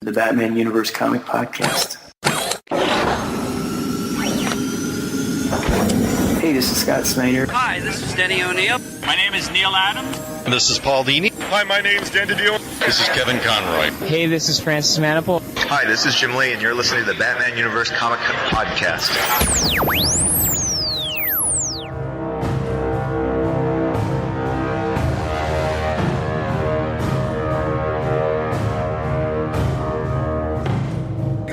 The Batman Universe Comic Podcast. Hey, this is Scott Snyder. Hi, this is Denny O'Neil. My name is Neil Adams. And this is Paul Dini. Hi, my name's Dan DiDio. This is Kevin Conroy. Hey, this is Francis Maniple. Hi, this is Jim Lee, and you're listening to the Batman Universe Comic Podcast.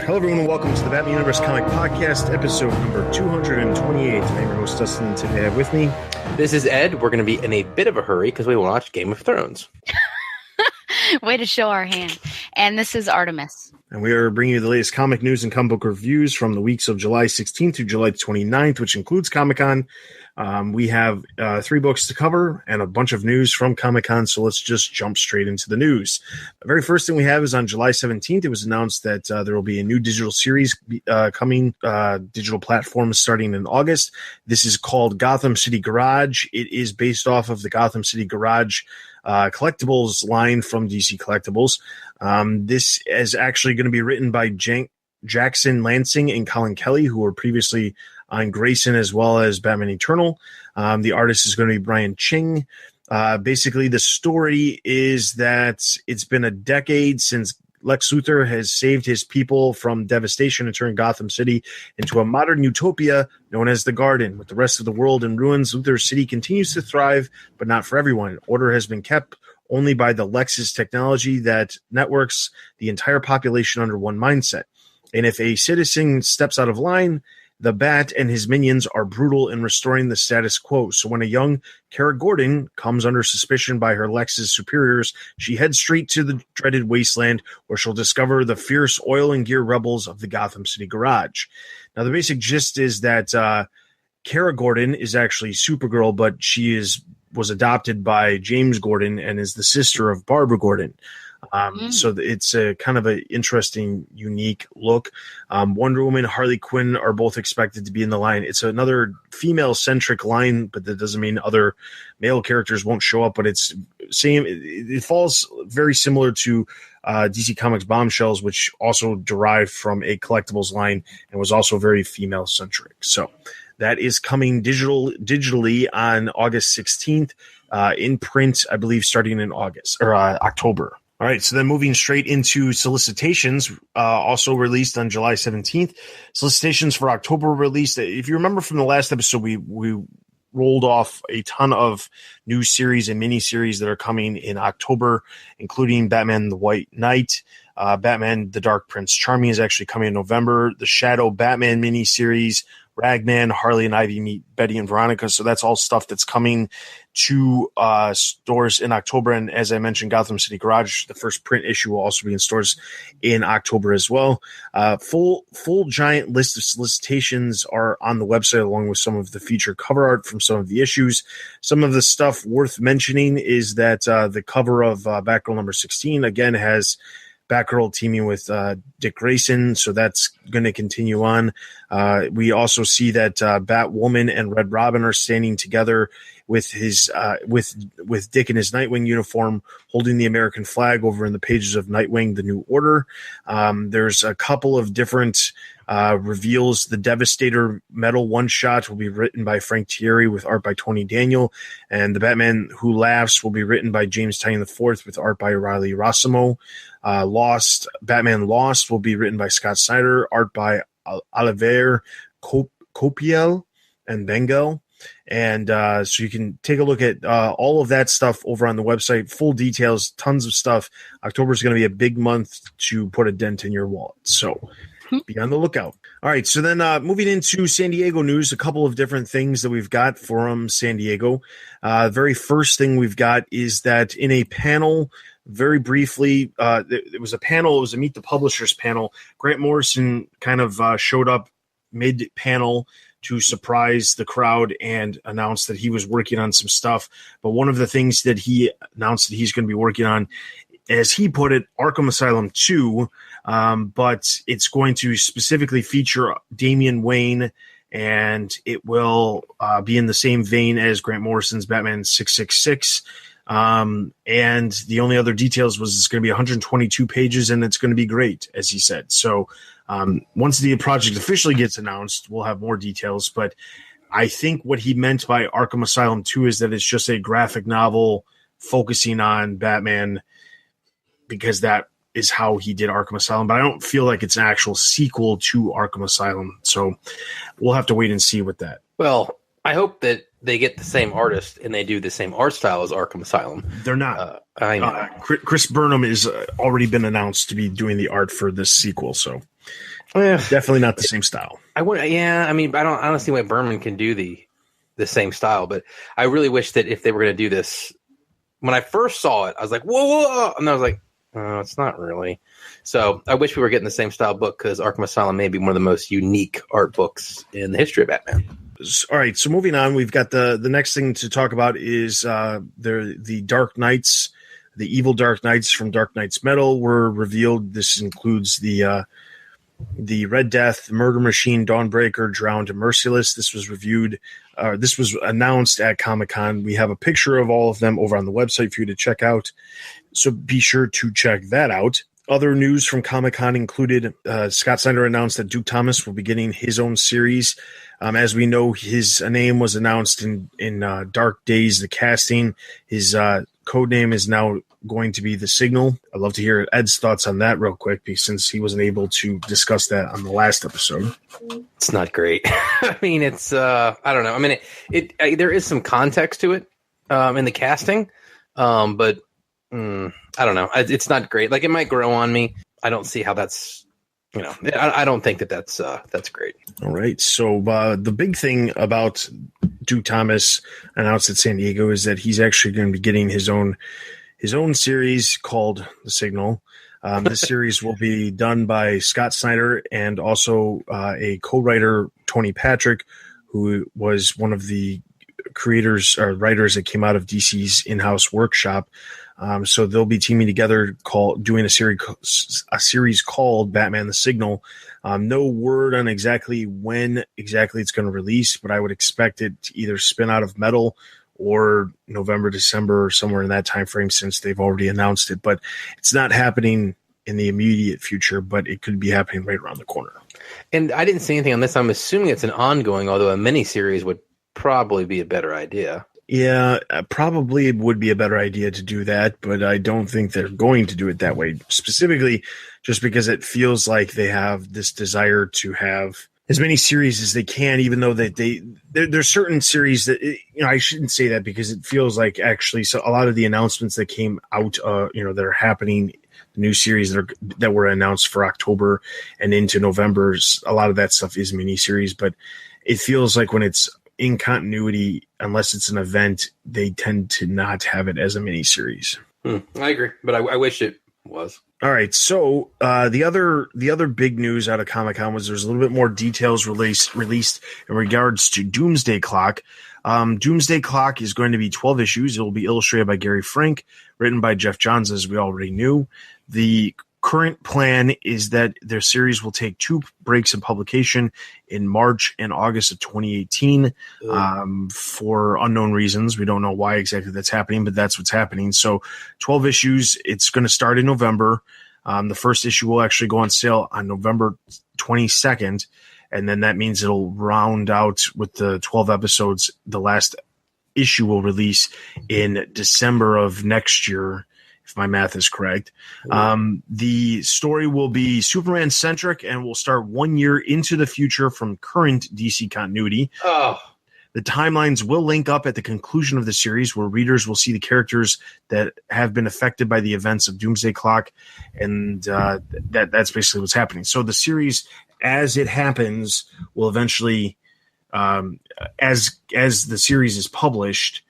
Hello, everyone, and welcome to the Batman Universe Comic Podcast, episode number 228. I'm your host, Dustin, and today I have with me... This is Ed. We're going to be in a bit of a hurry because we watched Game of Thrones. Way to show our hand. And this is Artemis. And we are bringing you the latest comic news and comic book reviews from the weeks of July 16th through July 29th, which includes Comic-Con. We have 3 books to cover and a bunch of news from Comic-Con, so let's just jump straight into the news. The very first thing we have is on July 17th, it was announced that there will be a new digital series coming, digital platforms starting in August. This is called Gotham City Garage. It is based off of the Gotham City Garage collectibles line from DC Collectibles. This is actually going to be written by Jackson Lansing and Colin Kelly, who were previously on Grayson as well as Batman Eternal. The artist is going to be Brian Ching. Basically, the story is that it's been a decade since Lex Luthor has saved his people from devastation and turned Gotham City into a modern utopia known as the Garden. With the rest of the world in ruins, Luthor's city continues to thrive, but not for everyone. Order has been kept only by the Lex's technology that networks the entire population under one mindset. And if a citizen steps out of line, the Bat and his minions are brutal in restoring the status quo. So when a young Kara Gordon comes under suspicion by her Lex's superiors, she heads straight to the dreaded wasteland where she'll discover the fierce oil and gear rebels of the Gotham City Garage. Now, the basic gist is that Kara Gordon is actually Supergirl, but she was adopted by James Gordon and is the sister of Barbara Gordon. So it's a kind of an interesting, unique look. Wonder Woman, Harley Quinn are both expected to be in the line. It's another female-centric line, but that doesn't mean other male characters won't show up. But it's same. It falls very similar to DC Comics Bombshells, which also derived from a collectibles line and was also very female-centric. So that is coming digitally on August 16th, in print, I believe, starting in October. All right, so then moving straight into solicitations, also released on July 17th. Solicitations for October released. If you remember from the last episode, we rolled off a ton of new series and miniseries that are coming in October, including Batman the White Knight, Batman the Dark Prince Charming is actually coming in November, the Shadow Batman miniseries, Ragman, Harley and Ivy Meet Betty and Veronica. So that's all stuff that's coming to stores in October. And as I mentioned, Gotham City Garage, the first print issue, will also be in stores in October as well. Full giant list of solicitations are on the website, along with some of the featured cover art from some of the issues. Some of the stuff worth mentioning is that the cover of Batgirl number 16, again, has Batgirl teaming with Dick Grayson, so that's going to continue on. We also see that Batwoman and Red Robin are standing together with his with Dick in his Nightwing uniform, holding the American flag over in the pages of Nightwing: The New Order. There's a couple of different reveals. The Devastator Metal one-shot will be written by Frank Thierry with art by Tony Daniel, and The Batman Who Laughs will be written by James Tynion IV with art by Riley Rossimo. Batman Lost will be written by Scott Snyder, art by Olivier Copiel and Bengal. And so you can take a look at all of that stuff over on the website. Full details, tons of stuff. October is going to be a big month to put a dent in your wallet. So be on the lookout. All right, so then moving into San Diego news, a couple of different things that we've got from San Diego. The very first thing we've got is that in a panel, very briefly, it was a Meet the Publishers panel. Grant Morrison kind of showed up mid-panel to surprise the crowd and announce that he was working on some stuff. But one of the things that he announced that he's going to be working on, as he put it, Arkham Asylum 2, but it's going to specifically feature Damian Wayne, and it will be in the same vein as Grant Morrison's Batman 666. And the only other details was it's going to be 122 pages and it's going to be great, as he said. So once the project officially gets announced, we'll have more details. But I think what he meant by Arkham Asylum 2 is that it's just a graphic novel focusing on Batman, because that is how he did Arkham Asylum. But I don't feel like it's an actual sequel to Arkham Asylum. So we'll have to wait and see with that. Well, I hope that they get the same artist and they do the same art style as Arkham Asylum. They're not. I know. Chris Burnham is already been announced to be doing the art for this sequel, so definitely not the same style. I don't see why Berman can do the same style, but I really wish that if they were going to do this, when I first saw it, I was like, whoa, and I was like, oh, it's not really. So I wish we were getting the same style book, because Arkham Asylum may be one of the most unique art books in the history of Batman. All right, so moving on, we've got the next thing to talk about is the Dark Knights, the evil Dark Knights from Dark Knights Metal were revealed. This includes the Red Death, the Murder Machine, Dawnbreaker, Drowned, and Merciless. This was reviewed. This was announced at Comic-Con. We have a picture of all of them over on the website for you to check out, so be sure to check that out. Other news from Comic-Con included Scott Snyder announced that Duke Thomas will be getting his own series. As we know, his name was announced in Dark Days, the casting. His code name is now going to be The Signal. I'd love to hear Ed's thoughts on that real quick, since he wasn't able to discuss that on the last episode. It's not great. I mean, it's I don't know. I mean, there is some context to it in the casting, but I don't know. It's not great. Like, it might grow on me. I don't see how that's. I don't think that's great. All right. So the big thing about Duke Thomas announced at San Diego is that he's actually going to be getting his own series called The Signal. This series will be done by Scott Snyder and also a co-writer, Tony Patrick, who was one of the creators or writers that came out of DC's in-house workshop. So they'll be teaming together, doing a series called Batman: The Signal. No word on exactly when it's going to release, but I would expect it to either spin out of Metal or November, December, or somewhere in that time frame, since they've already announced it. But it's not happening in the immediate future, but it could be happening right around the corner. And I didn't see anything on this. I'm assuming it's an ongoing, although a miniseries would probably be a better idea. Yeah, probably it would be a better idea to do that, but I don't think they're going to do it that way, specifically just because it feels like they have this desire to have as many series as they can, even though there's certain series that, I shouldn't say that, because it feels like actually so a lot of the announcements that came out, that are happening, the new series that were announced for October and into November, a lot of that stuff is miniseries, but it feels like when it's in continuity, unless it's an event, they tend to not have it as a miniseries. I agree, but I wish it was. All right, so the other big news out of Comic-Con was there's a little bit more details released in regards to Doomsday Clock. Doomsday Clock is going to be 12 issues. It will be illustrated by Gary Frank, written by Jeff Johns, as we already knew. The current plan is that their series will take 2 breaks in publication in March and August of 2018 for unknown reasons. We don't know why exactly that's happening, but that's what's happening. So 12 issues. It's going to start in November. The first issue will actually go on sale on November 22nd, and then that means it'll round out with the 12 episodes. The last issue will release in December of next year, if my math is correct. The story will be Superman-centric and will start 1 year into the future from current DC continuity. Oh. The timelines will link up at the conclusion of the series, where readers will see the characters that have been affected by the events of Doomsday Clock, and that's basically what's happening. So the series, as it happens, will eventually, as the series is published,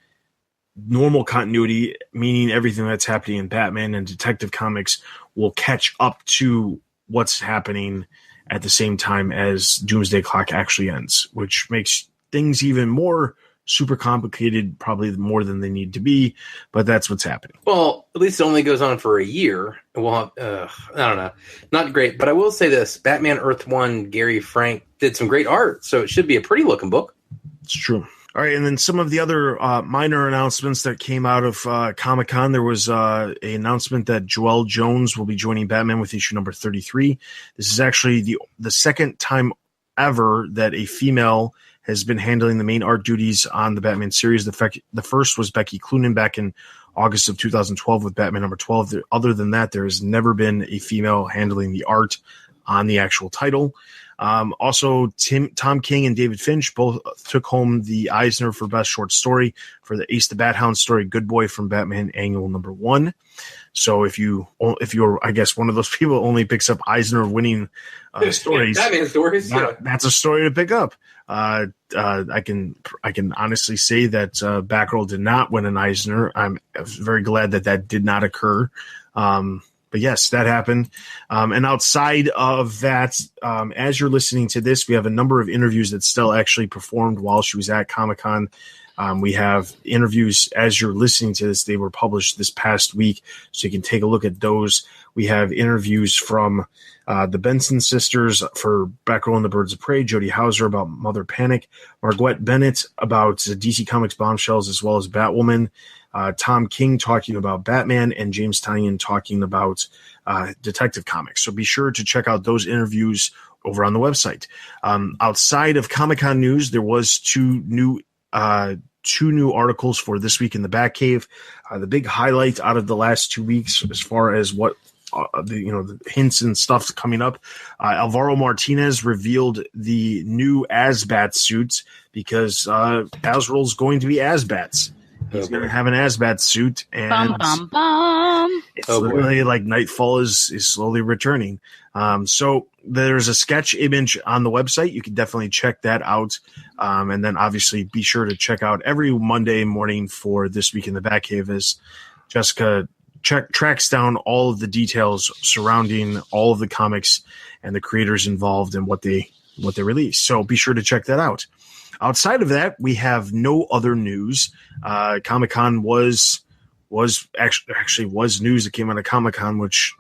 normal continuity, meaning everything that's happening in Batman and Detective Comics, will catch up to what's happening at the same time as Doomsday Clock actually ends, which makes things even more super complicated, probably more than they need to be, but that's what's happening. Well, at least it only goes on for a year. Well, I don't know. Not great, but I will say this. Batman Earth 1, Gary Frank did some great art, so it should be a pretty looking book. It's true. All right, and then some of the other minor announcements that came out of Comic-Con. There was an announcement that Joelle Jones will be joining Batman with issue number 33. This is actually the second time ever that a female has been handling the main art duties on the Batman series. The first was Becky Cloonan back in August of 2012 with Batman number 12. Other than that, there has never been a female handling the art on the actual title. Also, Tom King and David Finch both took home the Eisner for Best Short Story for the Ace the Bat Hound story Good Boy from Batman Annual number 1. So if you're, I guess, one of those people who only picks up Eisner winning stories, Batman stories, that's a story to pick up. I can honestly say that Batgirl did not win an Eisner. I'm very glad that did not occur. But yes, that happened. And outside of that, as you're listening to this, we have a number of interviews that Stella actually performed while she was at Comic-Con. We have interviews as you're listening to this. They were published this past week, so you can take a look at those. We have interviews from the Benson sisters for Batgirl and the Birds of Prey, Jodie Hauser about Mother Panic, Marguerite Bennett about DC Comics Bombshells, as well as Batwoman, Tom King talking about Batman, and James Tynion talking about Detective Comics. So be sure to check out those interviews over on the website. Outside of Comic-Con news, there was two new articles for this week in the Batcave. The big highlight out of the last 2 weeks, as far as what the hints and stuff coming up, Alvaro Martinez revealed the new Asbat suits because Azrael's going to be Asbats. He's going to have an Asbat suit, and Bum, bum, bum. it's literally like Nightfall is slowly returning. So there's a sketch image on the website. You can definitely check that out. And then obviously be sure to check out every Monday morning for This Week in the Batcave as Jessica tracks down all of the details surrounding all of the comics and the creators involved and what they release. So be sure to check that out. Outside of that, we have no other news. Comic-Con was actually news that came out of Comic-Con, which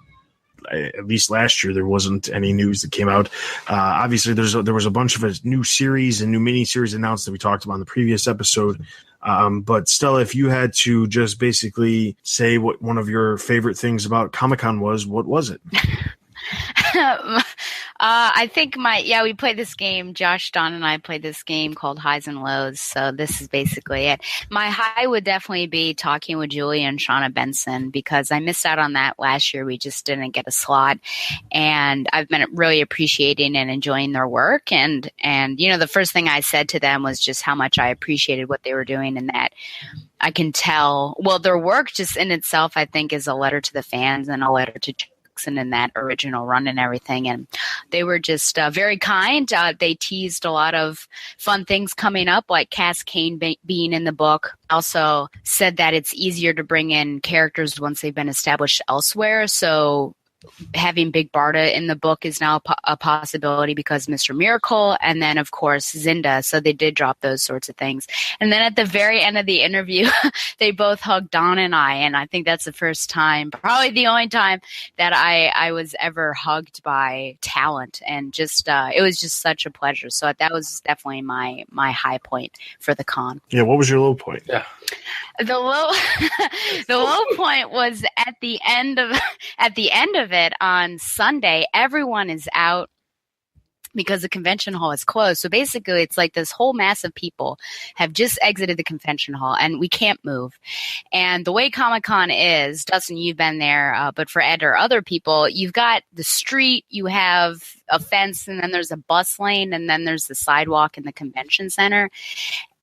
at least last year there wasn't any news that came out. Obviously, there was a bunch of new series and new miniseries announced that we talked about in the previous episode. But Stella, if you had to just basically say what one of your favorite things about Comic-Con was, what was it? I think we played this game. Josh, Don, and I played this game called Highs and Lows. So this is basically it. My high would definitely be talking with Julie and Shauna Benson because I missed out on that last year. We just didn't get a slot, and I've been really appreciating and enjoying their work. And the first thing I said to them was just how much I appreciated what they were doing, and that I can tell. Well, their work just in itself, I think, is a letter to the fans and a letter to and in that original run and everything, and they were just very kind. They teased a lot of fun things coming up, like Cass Kane being in the book. Also said that it's easier to bring in characters once they've been established elsewhere, so having Big Barda in the book is now a possibility because Mr. Miracle, and then of course Zinda. So they did drop those sorts of things. And then at the very end of the interview, they both hugged Don and I think that's the first time, probably the only time, that I was ever hugged by talent, and just it was just such a pleasure. So that was definitely my high point for the con. Yeah, what was your low point? Yeah. The low point was at the end of it on Sunday. Everyone is out because the convention hall is closed. So basically, it's like this whole mass of people have just exited the convention hall, and we can't move. And the way Comic-Con is, Dustin, you've been there, but for Ed or other people, you've got the street, you have a fence, and then there's a bus lane, and then there's the sidewalk in the convention center.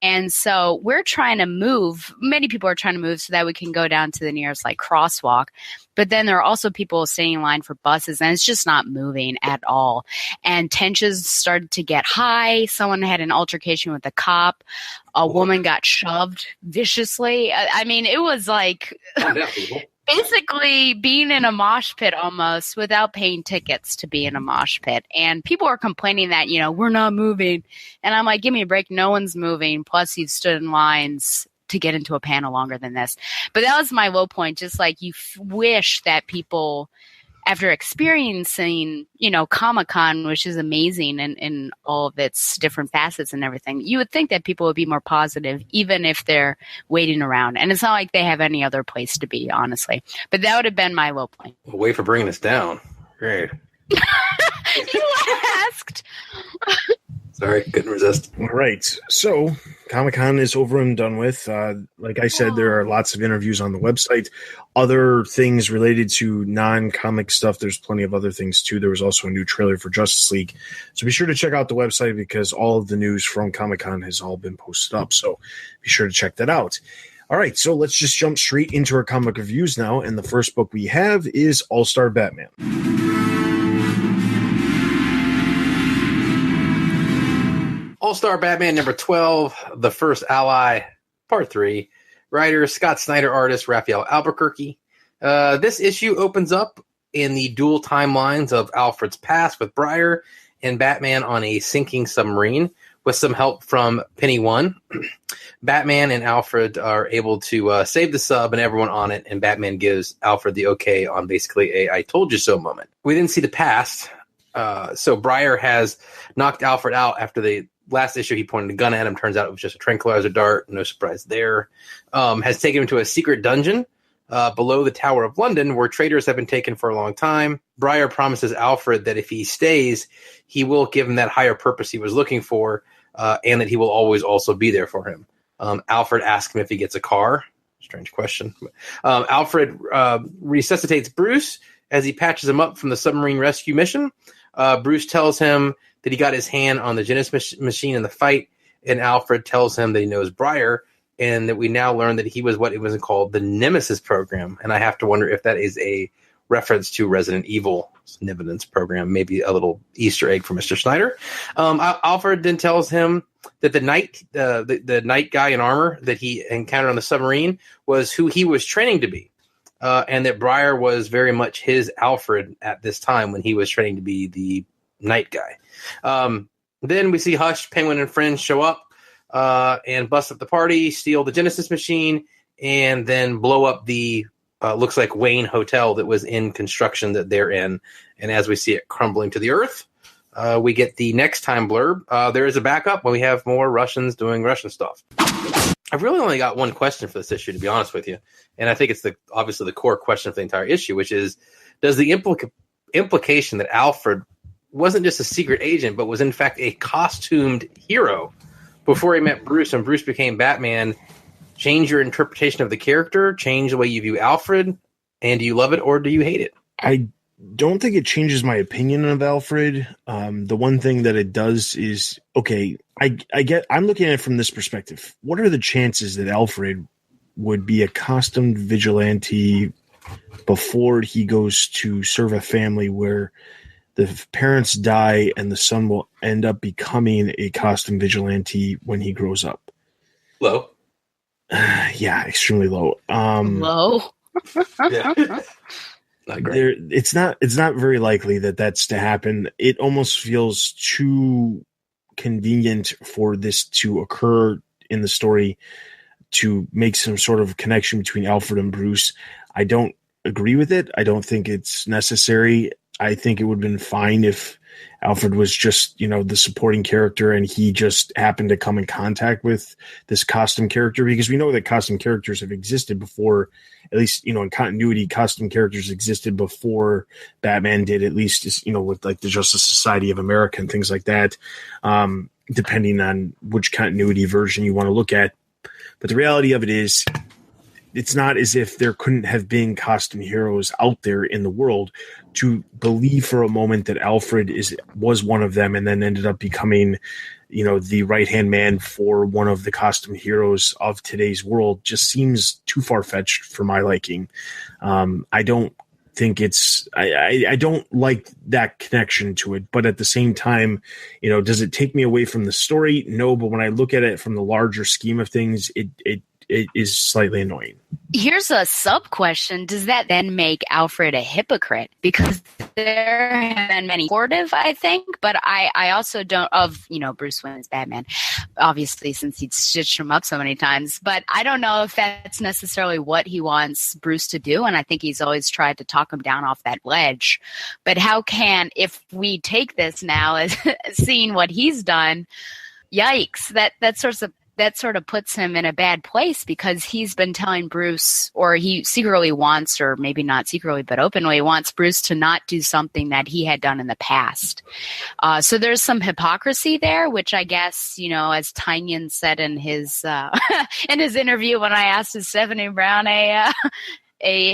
And so we're trying to move. Many people are trying to move so that we can go down to the nearest crosswalk. But then there are also people standing in line for buses, and it's just not moving at all. And tensions started to get high. Someone had an altercation with a cop. A woman got shoved viciously. I mean, it was like basically being in a mosh pit almost without paying tickets to be in a mosh pit. And people are complaining that, we're not moving. And I'm like, give me a break. No one's moving. Plus, you've stood in lines to get into a panel longer than this. But that was my low point. Just like you wish that people after experiencing, Comic-Con, which is amazing in all of its different facets and everything, you would think that people would be more positive, even if they're waiting around. And it's not like they have any other place to be, honestly. But that would have been my low point. Wait for bringing us down. Great. You asked. Sorry, couldn't resist. All right. So Comic-Con is over and done with. Like I said, there are lots of interviews on the website. Other things related to non-comic stuff, there's plenty of other things too. There was also a new trailer for Justice League. So be sure to check out the website because all of the news from Comic-Con has all been posted up. So be sure to check that out. All right, so let's just jump straight into our comic reviews now. And the first book we have is All-Star Batman. All-Star Batman number 12, The First Ally, Part 3. Writer Scott Snyder, artist Raphael Albuquerque. This issue opens up in the dual timelines of Alfred's past with Briar and Batman on a sinking submarine with some help from Penny One. Batman and Alfred are able to save the sub and everyone on it, and Batman gives Alfred the okay on basically a I told you so moment. We then see the past. So Briar has knocked Alfred out after the last issue. He pointed a gun at him. Turns out it was just a tranquilizer dart. No surprise there. Has taken him to a secret dungeon below the Tower of London where traitors have been taken for a long time. Briar promises Alfred that if he stays, he will give him that higher purpose he was looking for, and that he will always also be there for him. Alfred asks him if he gets a car. Strange question. Alfred resuscitates Bruce as he patches him up from the submarine rescue mission. Bruce tells him that he got his hand on the Genesis machine in the fight, and Alfred tells him that he knows Briar, and that we now learn that he was what it was called the Nemesis program. And I have to wonder if that is a reference to Resident Evil Nemesis program, maybe a little Easter egg for Mr. Snyder. Alfred then tells him that the night guy in armor that he encountered on the submarine was who he was training to be. And that Briar was very much his Alfred at this time when he was training to be the night guy. Then we see Hush, Penguin, and friends show up and bust up the party, steal the Genesis machine, and then blow up the looks like Wayne Hotel that was in construction that they're in. And as we see it crumbling to the earth, we get the next time blurb. There is a backup when we have more Russians doing Russian stuff. I've really only got one question for this issue, to be honest with you. And I think it's obviously the core question of the entire issue, which is, does the implication that Alfred wasn't just a secret agent, but was in fact a costumed hero before he met Bruce and Bruce became Batman, change your interpretation of the character, change the way you view Alfred, and do you love it or do you hate it? I don't think it changes my opinion of Alfred. The one thing that it does is, okay, I'm looking at it from this perspective. What are the chances that Alfred would be a costumed vigilante before he goes to serve a family where the parents die and the son will end up becoming a costume vigilante when he grows up? Low. Yeah, extremely low. Low. Yeah. Not great. It's not very likely that that's to happen. It almost feels too convenient for this to occur in the story to make some sort of connection between Alfred and Bruce. I don't agree with it. I don't think it's necessary. I think it would have been fine if Alfred was just, the supporting character and he just happened to come in contact with this costume character, because we know that costume characters have existed before, at least, in continuity, costume characters existed before Batman did, at least, with like the Justice Society of America and things like that, depending on which continuity version you want to look at. But the reality of it is, it's not as if there couldn't have been costume heroes out there in the world. To believe for a moment that Alfred was one of them and then ended up becoming, the right-hand man for one of the costume heroes of today's world just seems too far-fetched for my liking. I don't think I don't like that connection to it, but at the same time, does it take me away from the story? No, but when I look at it from the larger scheme of things, it it is slightly annoying. Here's a sub question. Does that then make Alfred a hypocrite? Because there have been many supportive, I think, but I also don't of, Bruce Wayne's Batman, obviously, since he'd stitched him up so many times. But I don't know if that's necessarily what he wants Bruce to do. And I think he's always tried to talk him down off that ledge. But if we take this now as seeing what he's done, yikes, that sort of puts him in a bad place, because he's been telling Bruce, or he secretly wants, or maybe not secretly, but openly wants Bruce to not do something that he had done in the past. So there's some hypocrisy there, which I guess, as Tynion said in his in his interview when I asked, is Stephanie Brown a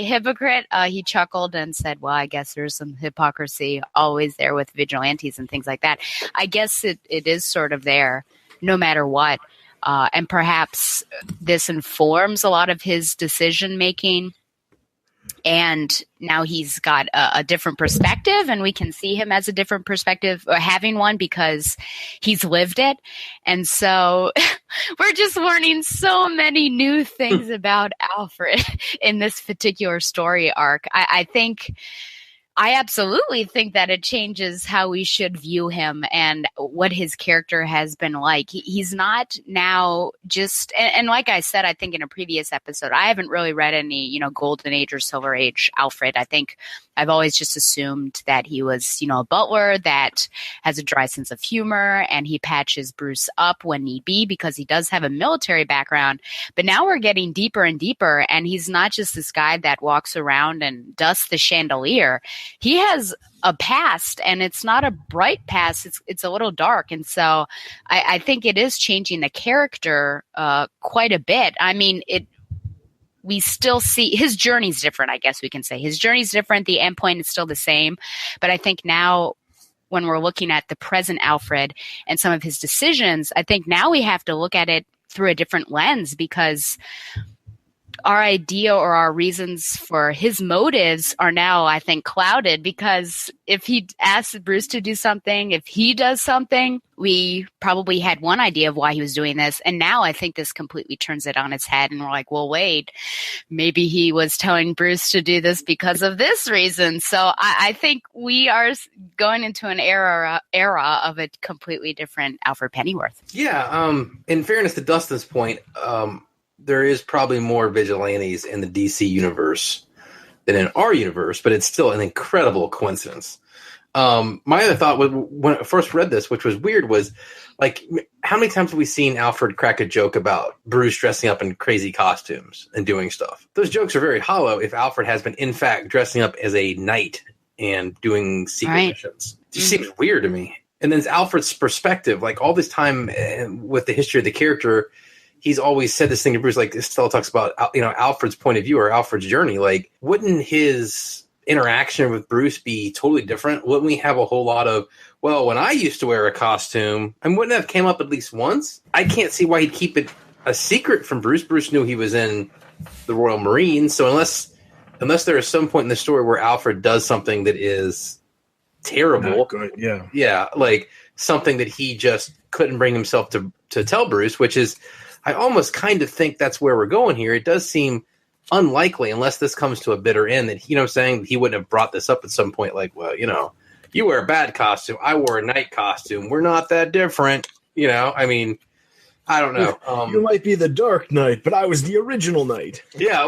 hypocrite? He chuckled and said, well, I guess there's some hypocrisy always there with vigilantes and things like that. I guess it is sort of there no matter what. And perhaps this informs a lot of his decision making. And now he's got a different perspective, and we can see him as a different perspective, or having one, because he's lived it. And so we're just learning so many new things about Alfred in this particular story arc. I absolutely think that it changes how we should view him and what his character has been like. He's not now just, and like I said, I think in a previous episode, I haven't really read any, Golden Age or Silver Age Alfred. I think I've always just assumed that he was, a butler that has a dry sense of humor, and he patches Bruce up when need be, because he does have a military background. But now we're getting deeper and deeper, and he's not just this guy that walks around and dusts the chandelier. He has a past, and it's not a bright past. It's a little dark. And so I think it is changing the character quite a bit. I mean, we still see his journey's different, I guess we can say. His journey's different. The endpoint is still the same. But I think now, when we're looking at the present Alfred and some of his decisions, I think now we have to look at it through a different lens, because our idea or our reasons for his motives are now, I think, clouded, because if he asks Bruce to do something, if he does something, we probably had one idea of why he was doing this. And now I think this completely turns it on its head. And we're like, well, wait, maybe he was telling Bruce to do this because of this reason. So I think we are going into an era of a completely different Alfred Pennyworth. Yeah. In fairness to Dustin's point, there is probably more vigilantes in the DC universe than in our universe, but it's still an incredible coincidence. My other thought was, when I first read this, which was weird, was like, how many times have we seen Alfred crack a joke about Bruce dressing up in crazy costumes and doing stuff? Those jokes are very hollow if Alfred has been, in fact, dressing up as a knight and doing secret missions. It just seems weird to me. And then it's Alfred's perspective, like all this time with the history of the character, he's always said this thing to Bruce, like Stella talks about, Alfred's point of view or Alfred's journey. Like, wouldn't his interaction with Bruce be totally different? Wouldn't we have a whole lot of, well, when I used to wear a costume, and wouldn't that have came up at least once? I can't see why he'd keep it a secret from Bruce. Bruce knew he was in the Royal Marines. So unless there is some point in the story where Alfred does something that is terrible, yeah, like something that he just couldn't bring himself to tell Bruce, which is, I almost kind of think that's where we're going here. It does seem unlikely, unless this comes to a bitter end, that, saying he wouldn't have brought this up at some point, like, well, you wear a bad costume, I wore a night costume, we're not that different, I mean, I don't know. You might be the Dark Knight, but I was the original Knight. Yeah,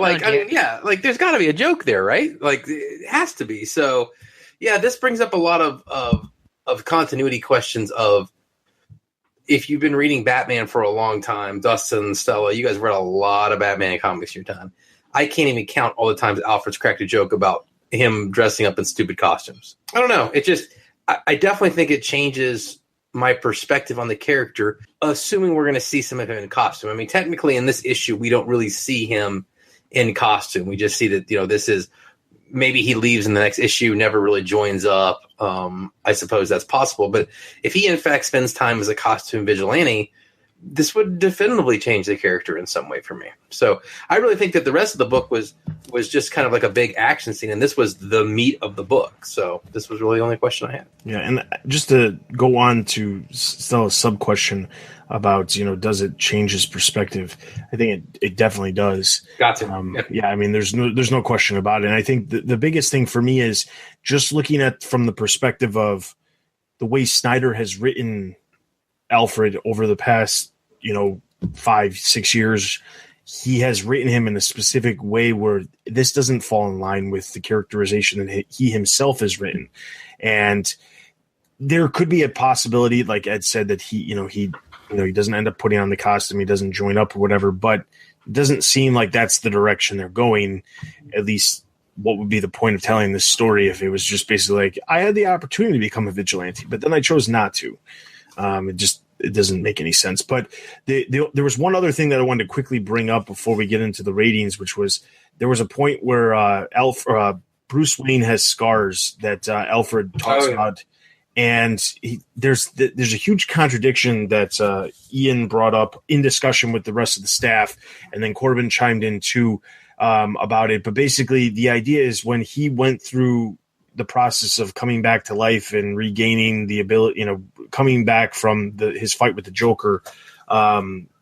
there's got to be a joke there, right? Like, it has to be. So, yeah, this brings up a lot of continuity questions of, if you've been reading Batman for a long time, Dustin, Stella, you guys read a lot of Batman comics in your time. I can't even count all the times Alfred's cracked a joke about him dressing up in stupid costumes. I don't know. It just, I definitely think it changes my perspective on the character, assuming we're going to see some of him in costume. I mean, technically in this issue, we don't really see him in costume. We just see that, this is, maybe he leaves in the next issue, never really joins up. I suppose that's possible. But if he, in fact, spends time as a costume vigilante, this would definitively change the character in some way for me. So I really think that the rest of the book was just kind of like a big action scene, and this was the meat of the book. So this was really the only question I had. Yeah, and just to go on to still a sub question about, does it change his perspective? I think it definitely does. Got to. Yep. Yeah, I mean, there's no question about it. And I think the biggest thing for me is just looking at from the perspective of the way Snyder has written Alfred over the past 5-6 years. He has written him in a specific way where this doesn't fall in line with the characterization that he himself has written. And there could be a possibility, like Ed said, that he doesn't end up putting on the costume, he doesn't join up or whatever, but it doesn't seem like that's the direction they're going. At least what would be the point of telling this story if it was just basically like, I had the opportunity to become a vigilante, but then I chose not to. It doesn't make any sense. But there was one other thing that I wanted to quickly bring up before we get into the ratings, which was there was a point where Bruce Wayne has scars that Alfred talks about, and there's a huge contradiction that Ian brought up in discussion with the rest of the staff, and then Corbin chimed in too about it. But basically, the idea is when he went through the process of coming back to life and regaining the ability, coming back from his fight with the Joker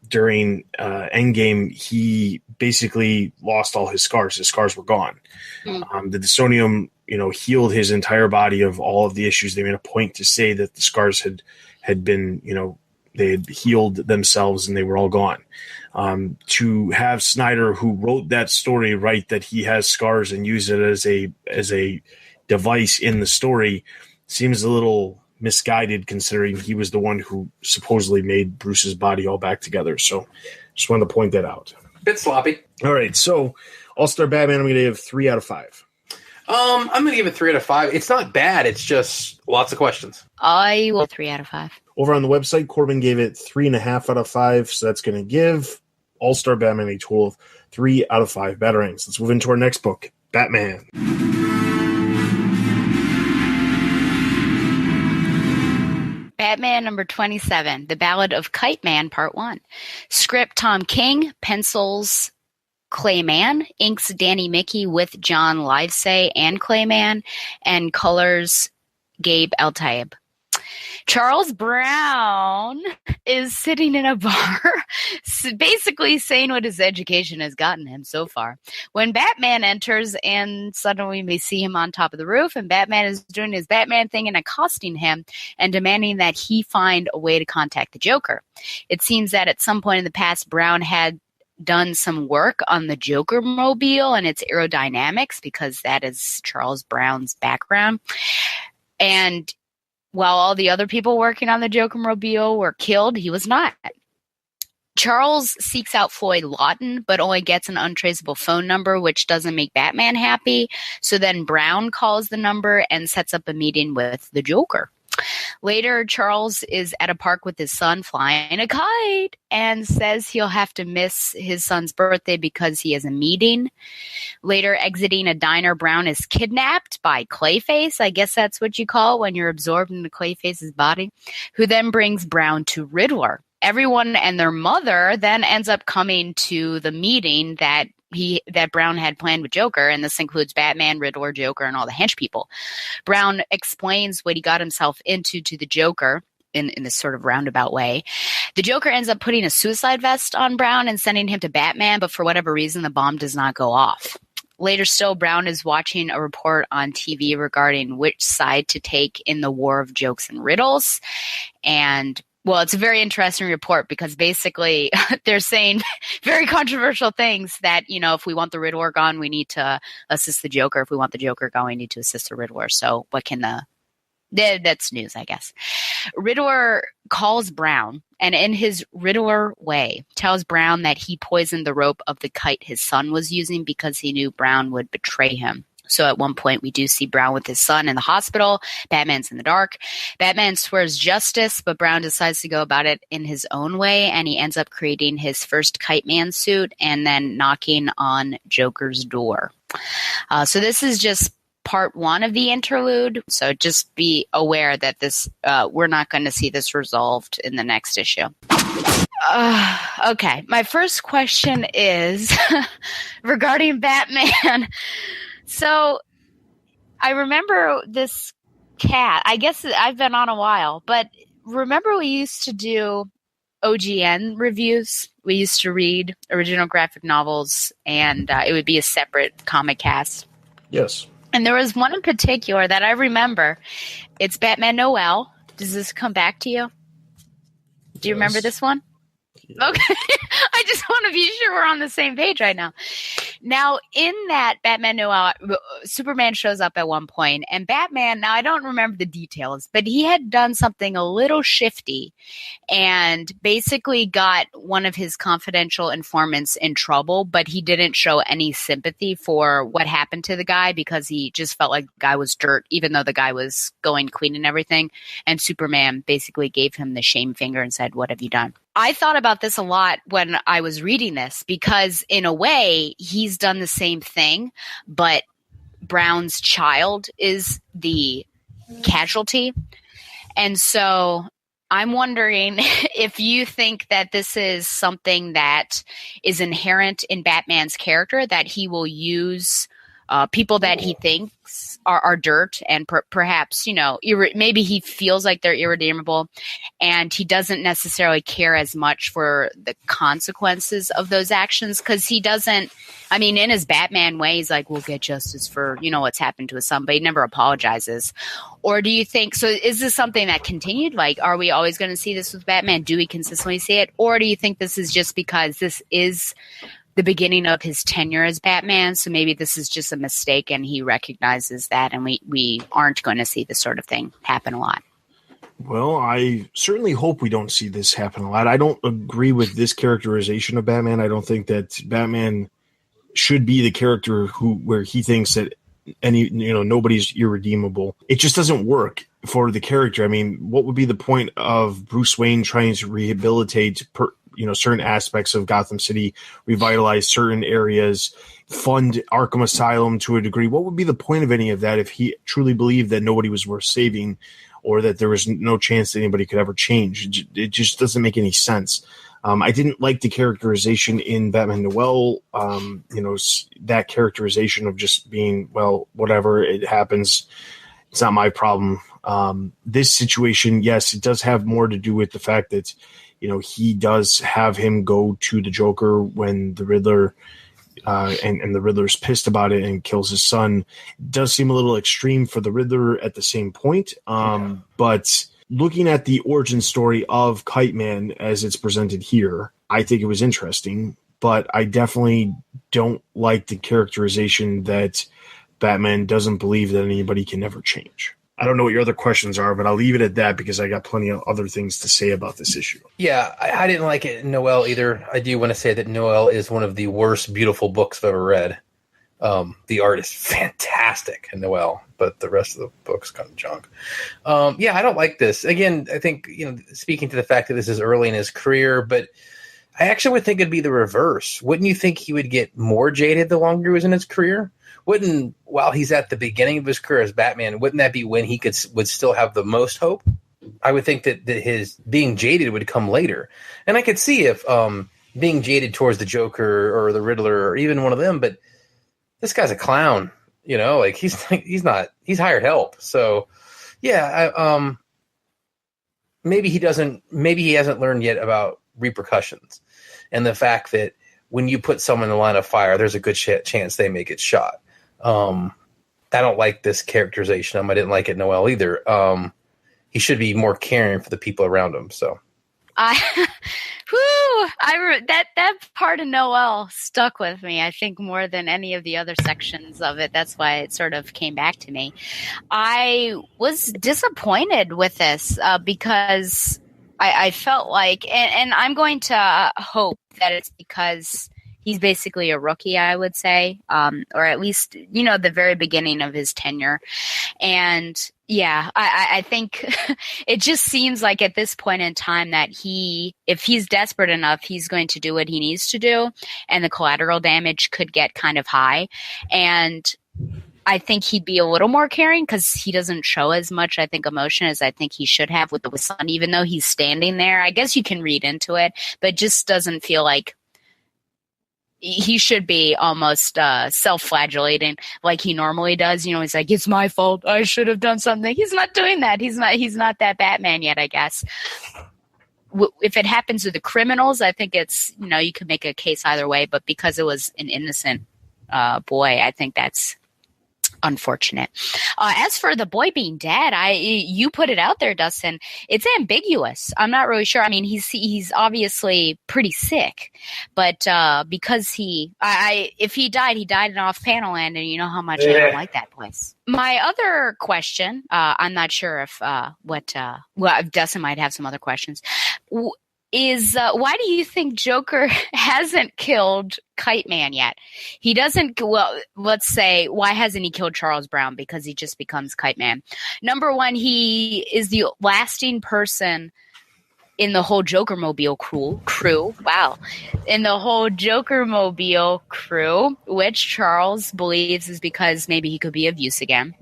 during Endgame, he basically lost all his scars. His scars were gone. The Dysonium, healed his entire body of all of the issues. They made a point to say that the scars had been, they had healed themselves and they were all gone. To have Snyder, who wrote that story, write that he has scars and use it as a device in the story seems a little misguided, considering he was the one who supposedly made Bruce's body all back together. So just wanted to point that out. Bit sloppy. All right, so All-Star Batman, I'm going to give 3 out of 5. I'm going to give it 3 out of 5. It's not bad. It's just lots of questions. I will 3 out of 5. Over on the website, Corbin gave it 3.5 out of 5. So that's going to give All-Star Batman a total of 3 out of 5 Batarangs. Let's move into our next book, Batman. Batman number 27, The Ballad of Kite Man, Part 1. Script Tom King, pencils Clayman, inks Danny Mickey with John Livesay and Clayman, and colors Gabe Eltaeb. Charles Brown is sitting in a bar, basically saying what his education has gotten him so far. When Batman enters, and suddenly we see him on top of the roof, and Batman is doing his Batman thing and accosting him and demanding that he find a way to contact the Joker. It seems that at some point in the past, Brown had done some work on the Joker mobile and its aerodynamics, because that is Charles Brown's background. And while all the other people working on the Joker mobile were killed, he was not. Charles seeks out Floyd Lawton, but only gets an untraceable phone number, which doesn't make Batman happy. So then Brown calls the number and sets up a meeting with the Joker. Later, Charles is at a park with his son flying a kite and says he'll have to miss his son's birthday because he has a meeting. Later, exiting a diner, Brown is kidnapped by Clayface. I guess that's what you call it when you're absorbed into Clayface's body, who then brings Brown to Riddler. Everyone and their mother then ends up coming to the meeting that Brown had planned with Joker, and this includes Batman, Riddler, Joker, and all the hench people. Brown explains what he got himself into to the Joker in this sort of roundabout way. The Joker ends up putting a suicide vest on Brown and sending him to Batman, but for whatever reason, the bomb does not go off. Later still, Brown is watching a report on TV regarding which side to take in the war of jokes and riddles, and well, it's a very interesting report because basically they're saying very controversial things that, if we want the Riddler gone, we need to assist the Joker. If we want the Joker gone, we need to assist the Riddler. So what can that's news, I guess. Riddler calls Brown and in his Riddler way tells Brown that he poisoned the rope of the kite his son was using because he knew Brown would betray him. So at one point, we do see Brown with his son in the hospital. Batman's in the dark. Batman swears justice, but Brown decides to go about it in his own way, and he ends up creating his first Kite Man suit and then knocking on Joker's door. So this is just part one of the interlude. So just be aware that this we're not going to see this resolved in the next issue. Okay, my first question is regarding Batman. So I remember this cat. I guess I've been on a while, but remember we used to do OGN reviews. We used to read original graphic novels, and it would be a separate comic cast. Yes. And there was one in particular that I remember. It's Batman Noel. Does this come back to you? Do you remember this one? Yeah. Okay. I just want to be sure we're on the same page right now. Now, in that Batman Noel, Superman shows up at one point, and Batman, now I don't remember the details, but he had done something a little shifty and basically got one of his confidential informants in trouble, but he didn't show any sympathy for what happened to the guy because he just felt like the guy was dirt, even though the guy was going clean and everything. And Superman basically gave him the shame finger and said, "What have you done?" I thought about this a lot when I was reading this because in a way he's done the same thing, but Brown's child is the casualty. And so I'm wondering if you think that this is something that is inherent in Batman's character, that he will use people that he thinks are dirt and perhaps, maybe he feels like they're irredeemable and he doesn't necessarily care as much for the consequences of those actions because he doesn't, in his Batman way, he's like, we'll get justice for, what's happened to his son, but he never apologizes. Or do you think, so is this something that continued? Like, are we always going to see this with Batman? Do we consistently see it? Or do you think this is just because this is the beginning of his tenure as Batman, so maybe this is just a mistake and he recognizes that and we aren't going to see this sort of thing happen a lot? Well, I certainly hope we don't see this happen a lot. I don't agree with this characterization of Batman. I don't think that Batman should be the character where he thinks that nobody's irredeemable. It just doesn't work for the character. What would be the point of Bruce Wayne trying to rehabilitate certain aspects of Gotham City, revitalize certain areas, fund Arkham Asylum to a degree? What would be the point of any of that if he truly believed that nobody was worth saving or that there was no chance that anybody could ever change? It just doesn't make any sense. I didn't like the characterization in Batman Noel, that characterization of just being, well, whatever, it happens. It's not my problem. This situation, yes, it does have more to do with the fact that he does have him go to the Joker when the Riddler and the Riddler's pissed about it and kills his son. It does seem a little extreme for the Riddler at the same point. But looking at the origin story of Kite Man as it's presented here, I think it was interesting. But I definitely don't like the characterization that Batman doesn't believe that anybody can ever change. I don't know what your other questions are, but I'll leave it at that because I got plenty of other things to say about this issue. Yeah, I didn't like it in Noel either. I do want to say that Noel is one of the worst beautiful books I've ever read. The art is fantastic in Noel, but the rest of the book's kind of junk. I don't like this. Again, I think, speaking to the fact that this is early in his career, but I actually would think it'd be the reverse. Wouldn't you think he would get more jaded the longer he was in his career? While he's at the beginning of his career as Batman, wouldn't that be when he would still have the most hope? I would think that his being jaded would come later. And I could see if being jaded towards the Joker or the Riddler or even one of them, but this guy's a clown, he's hired help. So yeah, maybe he hasn't learned yet about repercussions and the fact that when you put someone in the line of fire, there's a good chance they may get shot. I don't like this characterization. I didn't like it Noel either. He should be more caring for the people around him. So, that part of Noel stuck with me. I think more than any of the other sections of it. That's why it sort of came back to me. I was disappointed with this because I felt like, and I'm going to hope that it's because he's basically a rookie, I would say, or at least, the very beginning of his tenure. And yeah, I think it just seems like at this point in time that if he's desperate enough, he's going to do what he needs to do, and the collateral damage could get kind of high. And I think he'd be a little more caring because he doesn't show as much, I think, emotion as I think he should have with the son, even though he's standing there. I guess you can read into it, but it just doesn't feel like he should be almost self-flagellating like he normally does. You know, he's like, it's my fault. I should have done something. He's not doing that. He's not that Batman yet, I guess. If it happens to the criminals, I think it's, you know, you could make a case either way, but because it was an innocent boy, I think that's unfortunate. As for the boy being dead, you put it out there, Dustin. It's ambiguous. I'm not really sure. I mean, he's obviously pretty sick, but because if he died in off Panel Land, and you know how much I don't like that place. My other question, I'm not sure if Dustin might have some other questions. Is why do you think Joker hasn't killed Kite Man yet? He doesn't. Well, let's say, why hasn't he killed Charles Brown? Because he just becomes Kite Man. Number one, he is the lasting person in the whole Joker-mobile crew. Wow, in the whole Joker-mobile crew, which Charles believes is because maybe he could be of use again.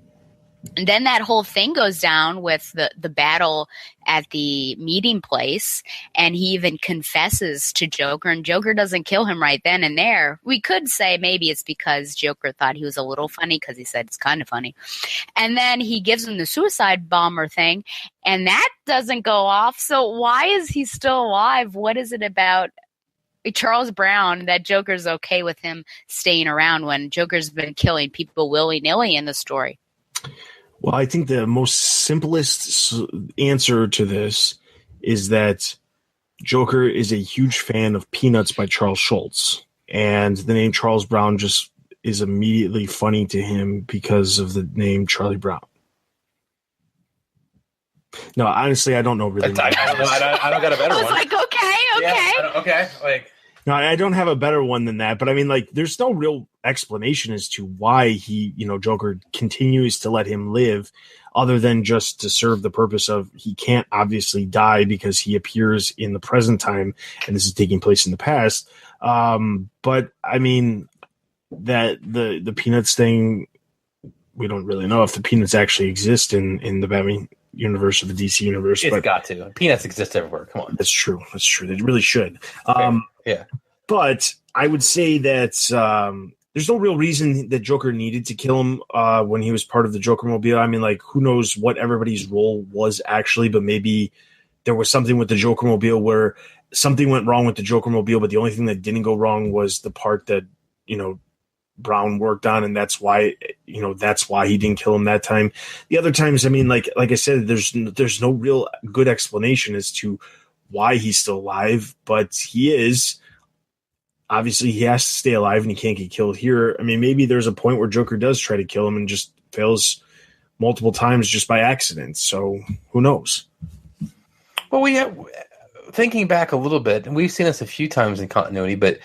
And then that whole thing goes down with the battle at the meeting place, and he even confesses to Joker, and Joker doesn't kill him right then and there. We could say maybe it's because Joker thought he was a little funny because he said it's kind of funny. And then he gives him the suicide bomber thing, and that doesn't go off. So why is he still alive? What is it about Charles Brown that Joker's okay with him staying around when Joker's been killing people willy-nilly in the story? Well, I think the most simplest answer to this is that Joker is a huge fan of Peanuts by Charles Schulz, and the name Charles Brown just is immediately funny to him because of the name Charlie Brown. No, honestly, I don't know really. I don't got a better one. I was like, okay. Yeah, okay, like. No, I don't have a better one than that, but I mean, like, there's no real explanation as to why Joker continues to let him live other than just to serve the purpose of he can't obviously die because he appears in the present time and this is taking place in the past. But I mean, that the Peanuts thing, we don't really know if the Peanuts actually exist in the Batman universe or the DC universe. It's got to. Peanuts exist everywhere. Come on. That's true. They really should. Yeah. But I would say that there's no real reason that Joker needed to kill him when he was part of the Joker-mobile. I mean, like, who knows what everybody's role was actually, but maybe there was something with the Joker-mobile where something went wrong with the Joker-mobile, but the only thing that didn't go wrong was the part that, Brown worked on, and that's why he didn't kill him that time. The other times, I mean, like I said, there's no real good explanation as to why he's still alive, but he is. Obviously, he has to stay alive, and he can't get killed here. I mean, maybe there's a point where Joker does try to kill him and just fails multiple times just by accident. So who knows? Well, thinking back a little bit, and we've seen this a few times in continuity, but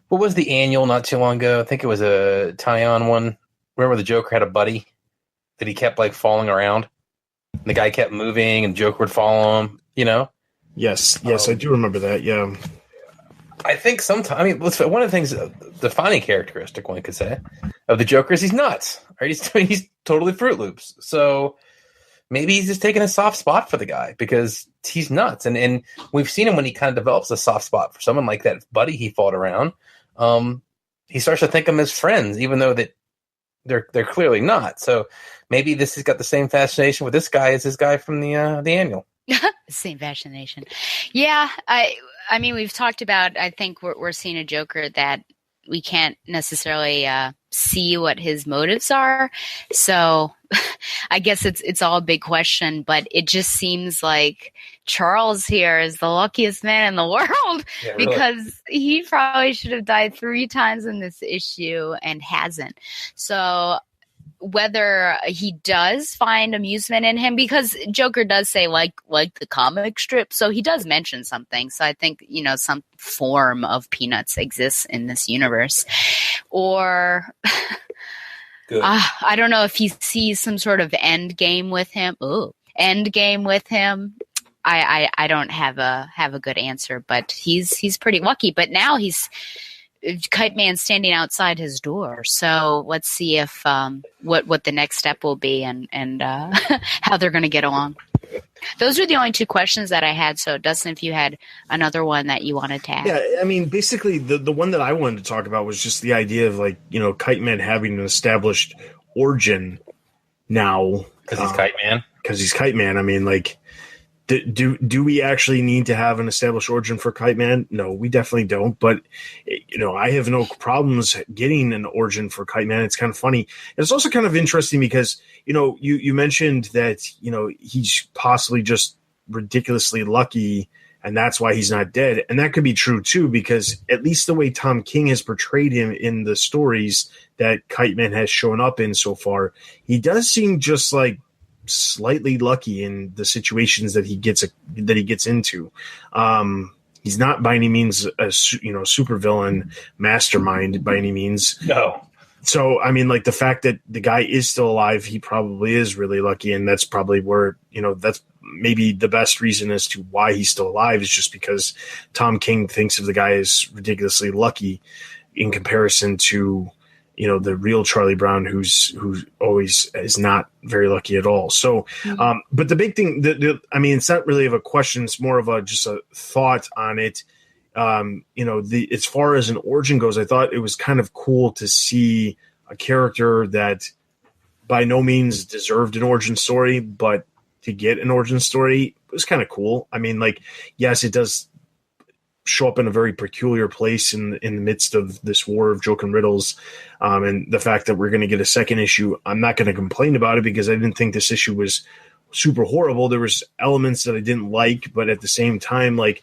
what was the annual not too long ago? I think it was a tie-on one. Remember the Joker had a buddy that he kept like falling around? And the guy kept moving and Joker would follow him, Yes, I do remember that, yeah. I think sometimes, one of the things, defining characteristic one could say, of the Joker is he's nuts. Right? He's totally Fruit Loops. So maybe he's just taking a soft spot for the guy because he's nuts. And we've seen him when he kind of develops a soft spot for someone like that buddy he fought around. He starts to think of them as friends, even though that they're clearly not. So maybe this has got the same fascination with this guy as this guy from the annual. Same fascination. Yeah, I mean, we've talked about, I think we're seeing a Joker that we can't necessarily see what his motives are. So I guess it's all a big question, but it just seems like Charles here is the luckiest man in the world because he probably should have died 3 times in this issue and hasn't. So whether he does find amusement in him, because Joker does say like the comic strip, so he does mention something. So I think some form of Peanuts exists in this universe, or I don't know if he sees some sort of end game with him. I don't have a good answer, but he's pretty lucky. But now he's Kite Man standing outside his door. So let's see if what the next step will be and how they're going to get along. Those are the only two questions that I had. So, Dustin, if you had another one that you wanted to add. Yeah, I mean, basically, the one that I wanted to talk about was just the idea of, like, you know, Kite Man having an established origin now. Because he's Kite Man? Because he's Kite Man. I mean, like, do we actually need to have an established origin for Kite Man? No, we definitely don't. But, you know, I have no problems getting an origin for Kite Man. It's kind of funny. It's also kind of interesting because, you know, you mentioned that, you know, he's possibly just ridiculously lucky and that's why he's not dead. And that could be true, too, because at least the way Tom King has portrayed him in the stories that Kite Man has shown up in so far, he does seem just like slightly lucky in the situations that he gets into. He's not by any means a supervillain mastermind by any means. No. So I mean, like, the fact that the guy is still alive, he probably is really lucky, and that's probably where, you know, that's maybe the best reason as to why he's still alive is just because Tom King thinks of the guy as ridiculously lucky in comparison to, you know, the real Charlie Brown, who always is not very lucky at all. So, but the big thing, I mean, it's not really of a question; it's more of just a thought on it. You know, as far as an origin goes, I thought it was kind of cool to see a character that by no means deserved an origin story, but to get an origin story was kind of cool. I mean, like, yes, it does show up in a very peculiar place in the midst of this war of joke and riddles, and the fact that we're going to get a second issue, I'm not going to complain about it because I didn't think this issue was super horrible. There was elements that I didn't like, but at the same time, like,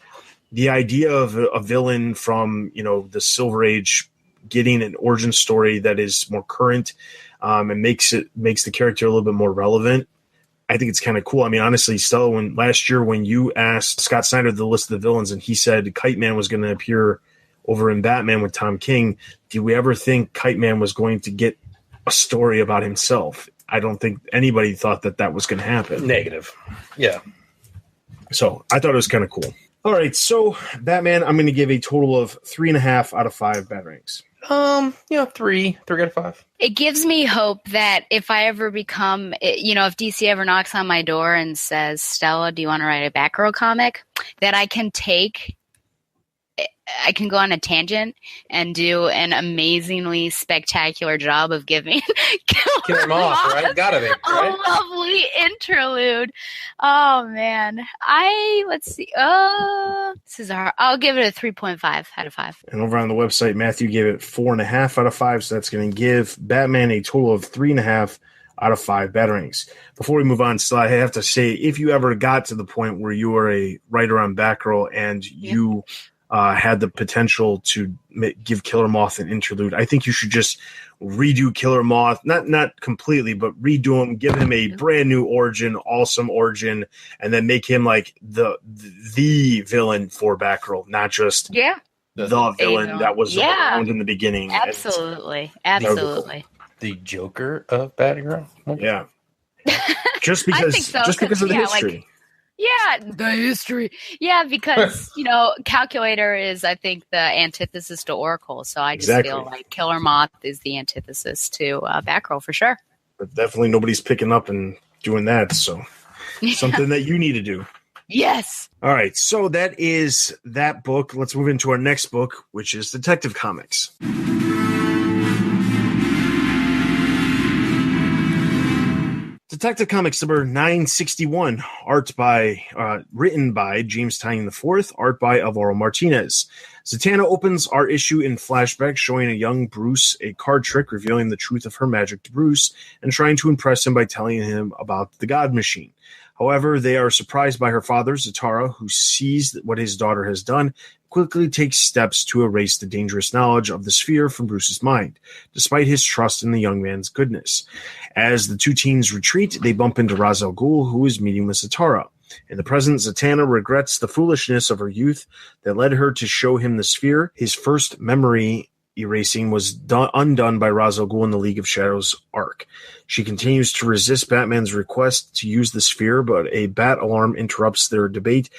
the idea of a villain from, you know, the Silver Age getting an origin story that is more current, and makes the character a little bit more relevant, I think it's kind of cool. I mean, honestly, Stella, last year when you asked Scott Snyder the list of the villains and he said Kite Man was going to appear over in Batman with Tom King, did we ever think Kite Man was going to get a story about himself? I don't think anybody thought that was going to happen. Negative. Yeah. So I thought it was kind of cool. All right, so Batman, I'm going to give a total of 3.5 out of 5 Batarangs. 3 out of 5. It gives me hope that if I ever become, you know, if DC ever knocks on my door and says, Stella, do you want to write a Batgirl comic? That I can go on a tangent and do an amazingly spectacular job of giving Killer Moth, right? Gotta be, right? A lovely interlude. Oh man, let's see. This is I'll give it a 3.5 out of 5. And over on the website, Matthew gave it 4.5 out of 5. So that's going to give Batman a total of 3.5 out of 5 Batarangs. Before we move on, still, I have to say, if you ever got to the point where you were a writer on Batgirl and you had the potential to give Killer Moth an interlude, I think you should just redo Killer Moth, not completely, but redo him, give him a brand new origin, awesome origin, and then make him like the villain for Batgirl, not just the villain that was around in the beginning. Absolutely. The Joker of Batgirl. Yeah, just because, I think so, just because of the history. The history. Yeah, because, you know, Calculator is, I think, the antithesis to Oracle. So I just feel like Killer Moth is the antithesis to Batgirl for sure. But definitely nobody's picking up and doing that. So something that you need to do. Yes. All right. So that is that book. Let's move into our next book, which is Detective Comics. Detective Comics number 961, written by James Tynion IV, art by Alvaro Martinez. Zatanna opens our issue in flashback, showing a young Bruce a card trick, revealing the truth of her magic to Bruce and trying to impress him by telling him about the God Machine. However, they are surprised by her father, Zatara, who sees what his daughter has done, quickly takes steps to erase the dangerous knowledge of the sphere from Bruce's mind, despite his trust in the young man's goodness. As the two teens retreat, they bump into Ra's al Ghul, who is meeting with Zatara. In the present, Zatanna regrets the foolishness of her youth that led her to show him the sphere. His first memory erasing was undone by Ra's al Ghul in the League of Shadows arc. She continues to resist Batman's request to use the sphere, but a bat alarm interrupts their debate,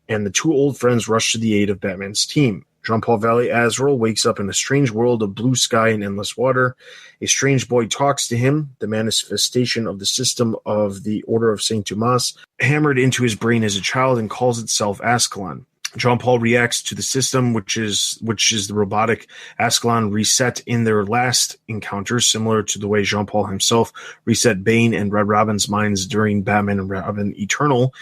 and the two old friends rush to the aid of Batman's team. Jean-Paul Valley Azrael wakes up in a strange world of blue sky and endless water. A strange boy talks to him, the manifestation of the system of the Order of St. Thomas, hammered into his brain as a child and calls itself Ascalon. Jean-Paul reacts to the system, which is the robotic Ascalon reset in their last encounter, similar to the way Jean-Paul himself reset Bane and Red Robin's minds during Batman and Robin Eternal.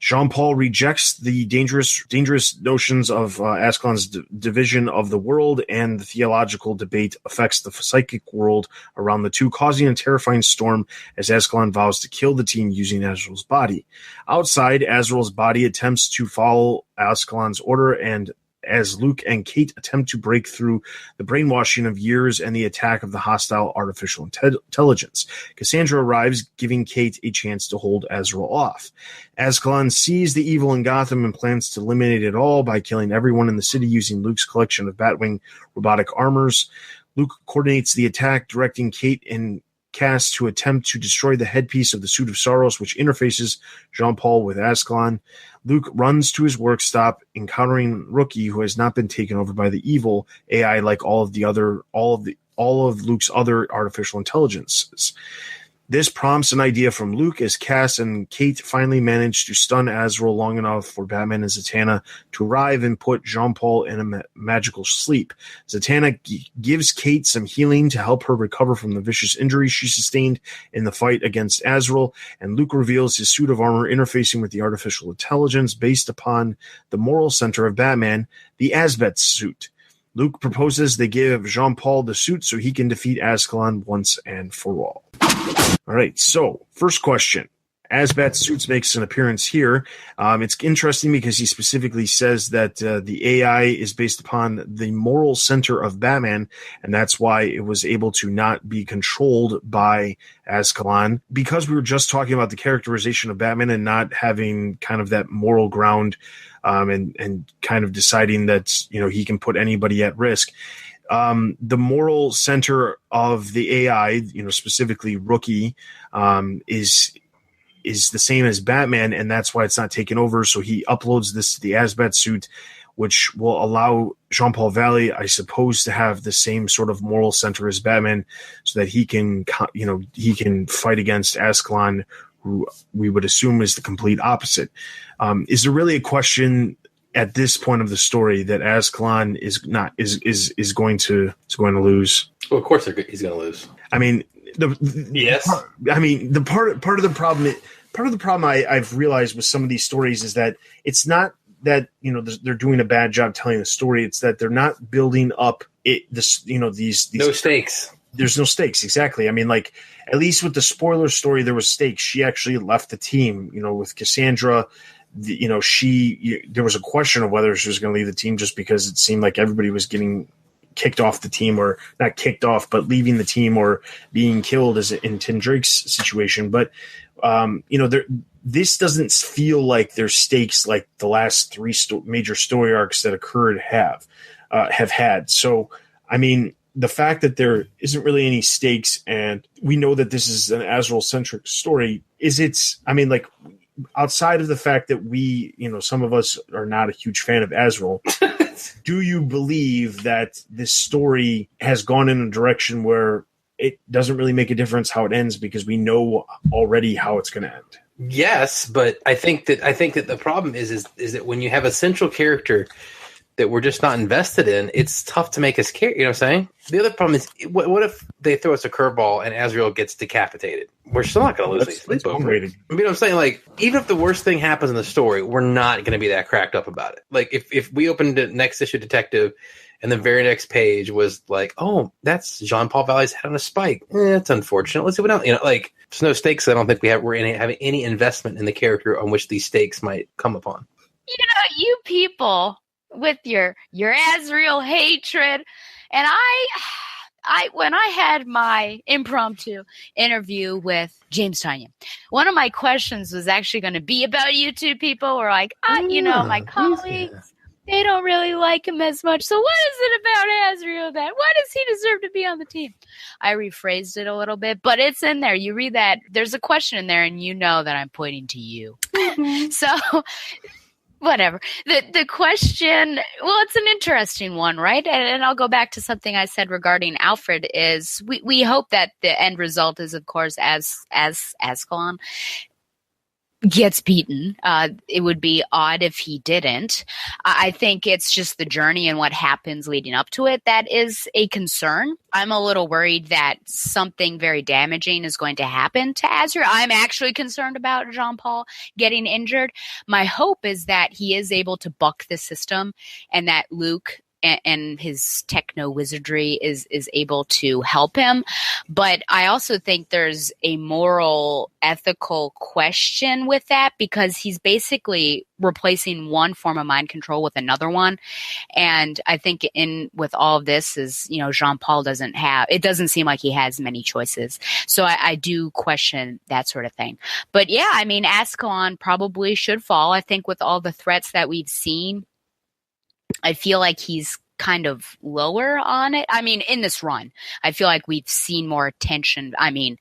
Jean-Paul rejects the dangerous notions of Ascalon's division of the world, and the theological debate affects the psychic world around the two, causing a terrifying storm as Ascalon vows to kill the team using Azrael's body. Outside, Azrael's body attempts to follow Ascalon's order, and as Luke and Kate attempt to break through the brainwashing of years and the attack of the hostile artificial intelligence. Cassandra arrives, giving Kate a chance to hold Azrael off. Ascalon sees the evil in Gotham and plans to eliminate it all by killing everyone in the city using Luke's collection of Batwing robotic armors. Luke coordinates the attack, directing Kate and Cass to attempt to destroy the headpiece of the Suit of Sorrows, which interfaces Jean-Paul with Ascalon. Luke runs to his work stop, encountering Rookie, who has not been taken over by the evil AI like all of Luke's other artificial intelligences. This prompts an idea from Luke as Cass and Kate finally manage to stun Azrael long enough for Batman and Zatanna to arrive and put Jean-Paul in a magical sleep. Zatanna gives Kate some healing to help her recover from the vicious injuries she sustained in the fight against Azrael, and Luke reveals his suit of armor interfacing with the artificial intelligence based upon the moral center of Batman, the Asbeth suit. Luke proposes they give Jean-Paul the suit so he can defeat Ascalon once and for all. All right, so first question. Asbat Suits makes an appearance here. It's interesting because he specifically says that the AI is based upon the moral center of Batman, and that's why it was able to not be controlled by Ascalon. Because we were just talking about the characterization of Batman and not having kind of that moral ground, and kind of deciding that he can put anybody at risk. The moral center of the AI, specifically Rookie, is the same as Batman, and that's why it's not taken over. So he uploads this to the Asbat suit, which will allow Jean-Paul Valley, I suppose, to have the same sort of moral center as Batman, so that he can fight against Ascalon, who we would assume is the complete opposite. Is there really a question at this point of the story that Ascalon is going to lose? Well, of course he's going to lose. I mean, yes. The part of the problem I've realized with some of these stories is that it's not that they're doing a bad job telling the story. It's that they're not building up these no stakes. There's no stakes, exactly. I mean, like, at least with the spoiler story, there was stakes. She actually left the team. With Cassandra, there was a question of whether she was going to leave the team, just because it seemed like everybody was getting kicked off the team, or not kicked off, but leaving the team or being killed, as in Tim Drake's situation. But this doesn't feel like there's stakes like the last three major story arcs that occurred have had. So, I mean, the fact that there isn't really any stakes, and we know that this is an Azrael-centric story, outside of the fact that we, some of us are not a huge fan of Azrael, do you believe that this story has gone in a direction where it doesn't really make a difference how it ends, because we know already how it's going to end? Yes, but I think that the problem is that when you have a central character that we're just not invested in, it's tough to make us care. You know what I'm saying? The other problem is, what if they throw us a curveball and Azrael gets decapitated? We're still not going to lose any sleep over it. You know what I'm saying? Like, even if the worst thing happens in the story, we're not going to be that cracked up about it. Like, if we opened the next issue Detective and the very next page was like, oh, that's Jean-Paul Valley's head on a spike. It's unfortunate. Let's see what else. There's no stakes. I don't think we're having any investment in the character on which these stakes might come upon. You people with your Azrael hatred, and I when I had my impromptu interview with James Tanya, one of my questions was actually going to be about you two people. Were like, my colleagues, they don't really like him as much. So what is it about Azrael that? Why does he deserve to be on the team? I rephrased it a little bit, but it's in there. You read that. There's a question in there, and you know that I'm pointing to you. So whatever. The question, well, it's an interesting one, right? And I'll go back to something I said regarding Alfred is we hope that the end result is, of course, as Ascalon gets beaten. It would be odd if he didn't. I think it's just the journey and what happens leading up to it that is a concern. I'm a little worried that something very damaging is going to happen to Azrael. I'm actually concerned about Jean-Paul getting injured. My hope is that he is able to buck the system and that Luke and his techno wizardry is able to help him. But I also think there's a moral, ethical question with that because he's basically replacing one form of mind control with another one. And I think with all of this is, Jean-Paul it doesn't seem like he has many choices. So I do question that sort of thing. But yeah, I mean, Ascalon probably should fall. I think with all the threats that we've seen, I feel like he's kind of lower on it. I mean, in this run, I feel like we've seen more attention. I mean,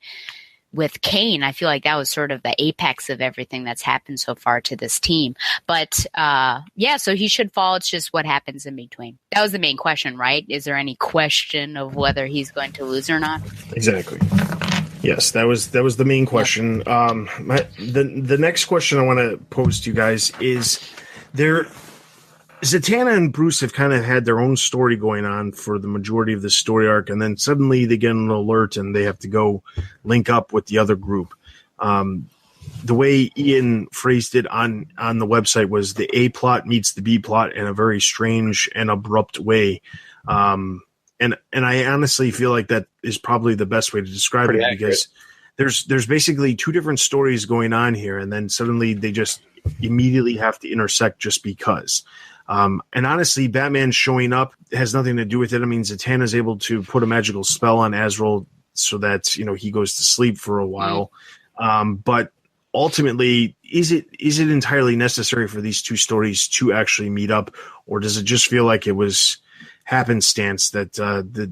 with Kane, I feel like that was sort of the apex of everything that's happened so far to this team. But so he should fall. It's just what happens in between. That was the main question, right? Is there any question of whether he's going to lose or not? Exactly. Yes, that was the main question. The next question I want to pose to you guys is Zatanna and Bruce have kind of had their own story going on for the majority of the story arc, and then suddenly they get an alert and they have to go link up with the other group. The way Ian phrased it on the website was the A plot meets the B plot in a very strange and abrupt way. And I honestly feel like that is probably the best way to describe it because there's basically two different stories going on here, and then suddenly they just immediately have to intersect just because. And honestly, Batman showing up has nothing to do with it. I mean, Zatanna's able to put a magical spell on Azrael so that, he goes to sleep for a while. But ultimately, is it entirely necessary for these two stories to actually meet up, or does it just feel like it was happenstance that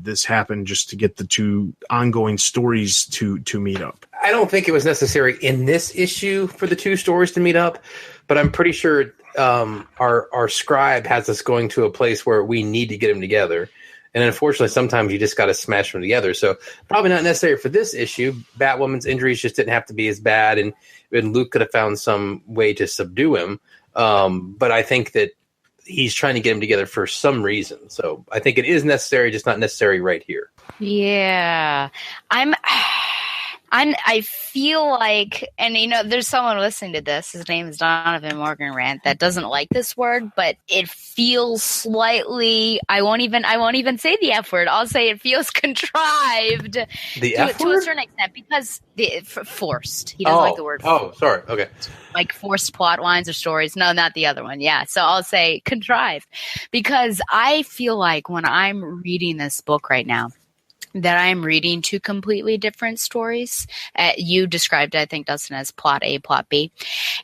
this happened just to get the two ongoing stories to meet up? I don't think it was necessary in this issue for the two stories to meet up, but I'm pretty sure our scribe has us going to a place where we need to get them together. And unfortunately, sometimes you just got to smash them together. So probably not necessary for this issue. Batwoman's injuries just didn't have to be as bad, and Luke could have found some way to subdue him. But I think that he's trying to get them together for some reason. So I think it is necessary, just not necessary right here. Yeah. I feel like, and there's someone listening to this, his name is Donovan Morgan-Rant, that doesn't like this word, but it feels slightly, I won't even say the F word, I'll say it feels contrived to a certain extent, because forced. He doesn't like the word forced. Oh, sorry, okay. Like forced plot lines or stories. No, not the other one. Yeah, so I'll say contrived, because I feel like when I'm reading this book right now, that I'm reading two completely different stories. You described, I think, Dustin, as plot A, plot B.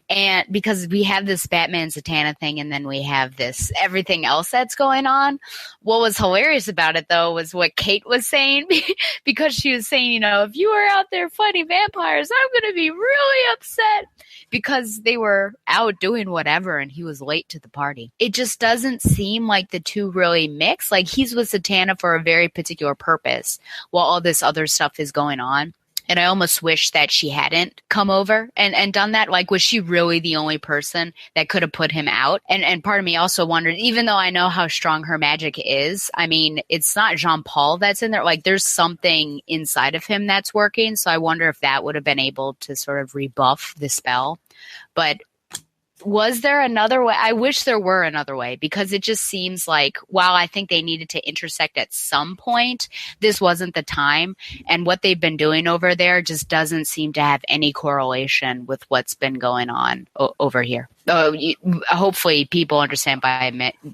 And because we have this Batman Zatanna thing, and then we have this everything else that's going on. What was hilarious about it, though, was what Kate was saying, because she was saying, if you were out there fighting vampires, I'm going to be really upset, because they were out doing whatever and he was late to the party. It just doesn't seem like the two really mix. Like, he's with Zatanna for a very particular purpose, while all this other stuff is going on. And I almost wish that she hadn't come over and done that. Like, was she really the only person that could have put him out? And part of me also wondered, even though I know how strong her magic is, I mean, it's not Jean-Paul that's in there. Like, there's something inside of him that's working. So I wonder if that would have been able to sort of rebuff the spell. But was there another way? I wish there were another way, because it just seems like, while I think they needed to intersect at some point, this wasn't the time. And what they've been doing over there just doesn't seem to have any correlation with what's been going on over here. Hopefully people understand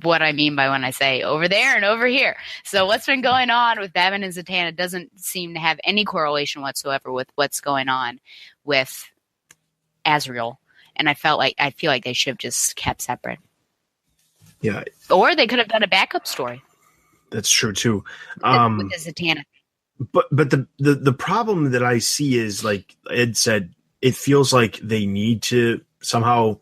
what I mean by when I say over there and over here. So what's been going on with Batman and Zatanna doesn't seem to have any correlation whatsoever with what's going on with Azrael. And I feel like they should have just kept separate. Yeah. Or they could have done a backup story. That's true too. With the Zatanna. But the problem that I see is, like Ed said, it feels like they need to somehow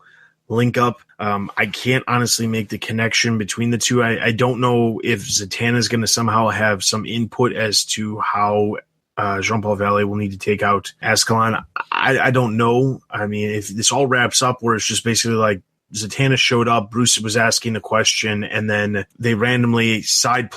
link up. I can't honestly make the connection between the two. I don't know if Zatanna is going to somehow have some input as to how Jean-Paul Valley will need to take out Ascalon. I don't know. I mean, if this all wraps up where it's just basically like Zatanna showed up, Bruce was asking a question, and then they randomly side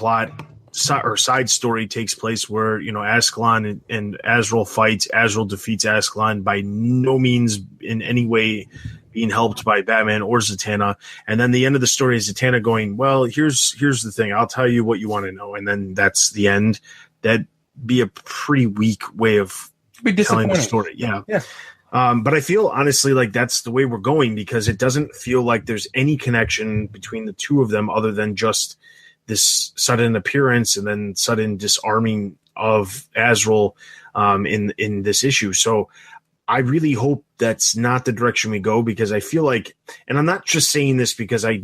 story takes place where, Ascalon and Azrael fights. Azrael defeats Ascalon, by no means in any way being helped by Batman or Zatanna. And then the end of the story is Zatanna going, well, here's the thing. I'll tell you what you want to know. And then that's the end. That'd be a pretty weak way of telling the story. Yeah. But I feel honestly like that's the way we're going, because it doesn't feel like there's any connection between the two of them other than just this sudden appearance and then sudden disarming of Azrael in this issue. So I really hope that's not the direction we go, because I feel like, and I'm not just saying this because I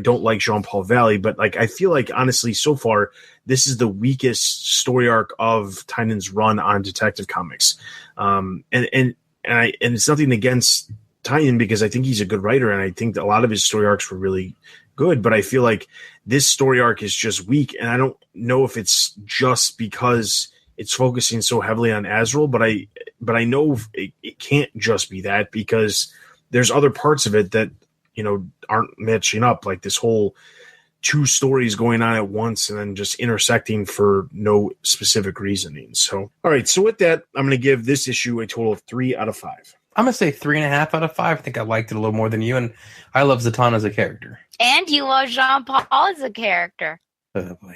don't like Jean-Paul Valley, but like I feel like honestly so far this is the weakest story arc of Tynan's run on Detective Comics, and it's nothing against Tynan, because I think he's a good writer and I think that a lot of his story arcs were really good, but I feel like this story arc is just weak, and I don't know if it's just because it's focusing so heavily on Azrael, but I know it can't just be that, because there's other parts of it that aren't matching up, like this whole two stories going on at once and then just intersecting for no specific reasoning. So, all right. So with that, I'm going to give this issue a total of 3 out of 5. I'm going to say 3.5 out of 5. I think I liked it a little more than you, and I love Zatanna as a character. And you love Jean-Paul as a character. Oh, boy.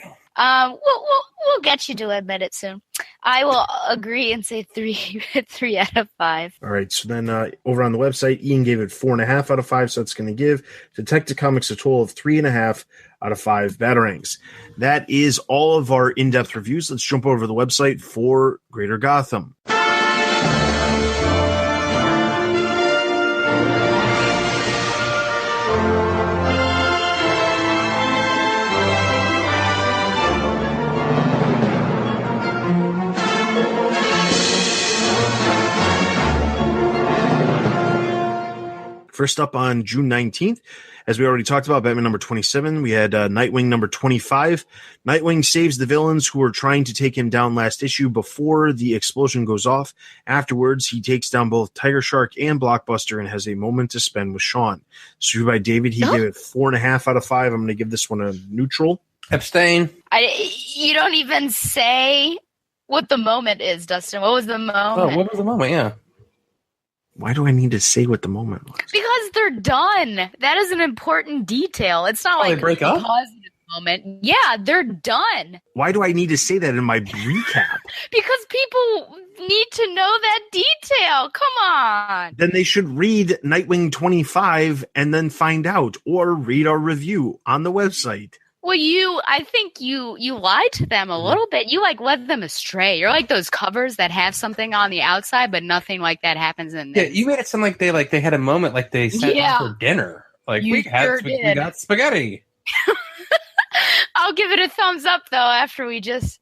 We'll get you to admit it soon. I will agree and say 3 out of 5. All right. So then over on the website, Ian gave it 4.5 out of 5. So that's going to give Detective Comics a total of 3.5 out of 5 Batarangs. That is all of our in-depth reviews. Let's jump over to the website for Greater Gotham. First up on June 19th, as we already talked about, Batman number 27, we had Nightwing number 25. Nightwing saves the villains who are trying to take him down last issue before the explosion goes off. Afterwards, he takes down both Tiger Shark and Blockbuster and has a moment to spend with Sean. So by David, he gave it 4.5 out of 5. I'm going to give this one a neutral. Abstain. You don't even say what the moment is, Dustin. What was the moment? Oh, what was the moment? Yeah. Why do I need to say what the moment was? Because they're done. That is an important detail. It's not like they break up? positive moment. Yeah, they're done. Why do I need to say that in my recap? Because people need to know that detail. Come on. Then they should read Nightwing 25 and then find out, or read our review on the website. Well, I think you lied to them a little bit. You led them astray. You're like those covers that have something on the outside, but nothing like that happens in this. Yeah, you made it sound like they had a moment, like they sat down for dinner. Like we got spaghetti. I'll give it a thumbs up though after we just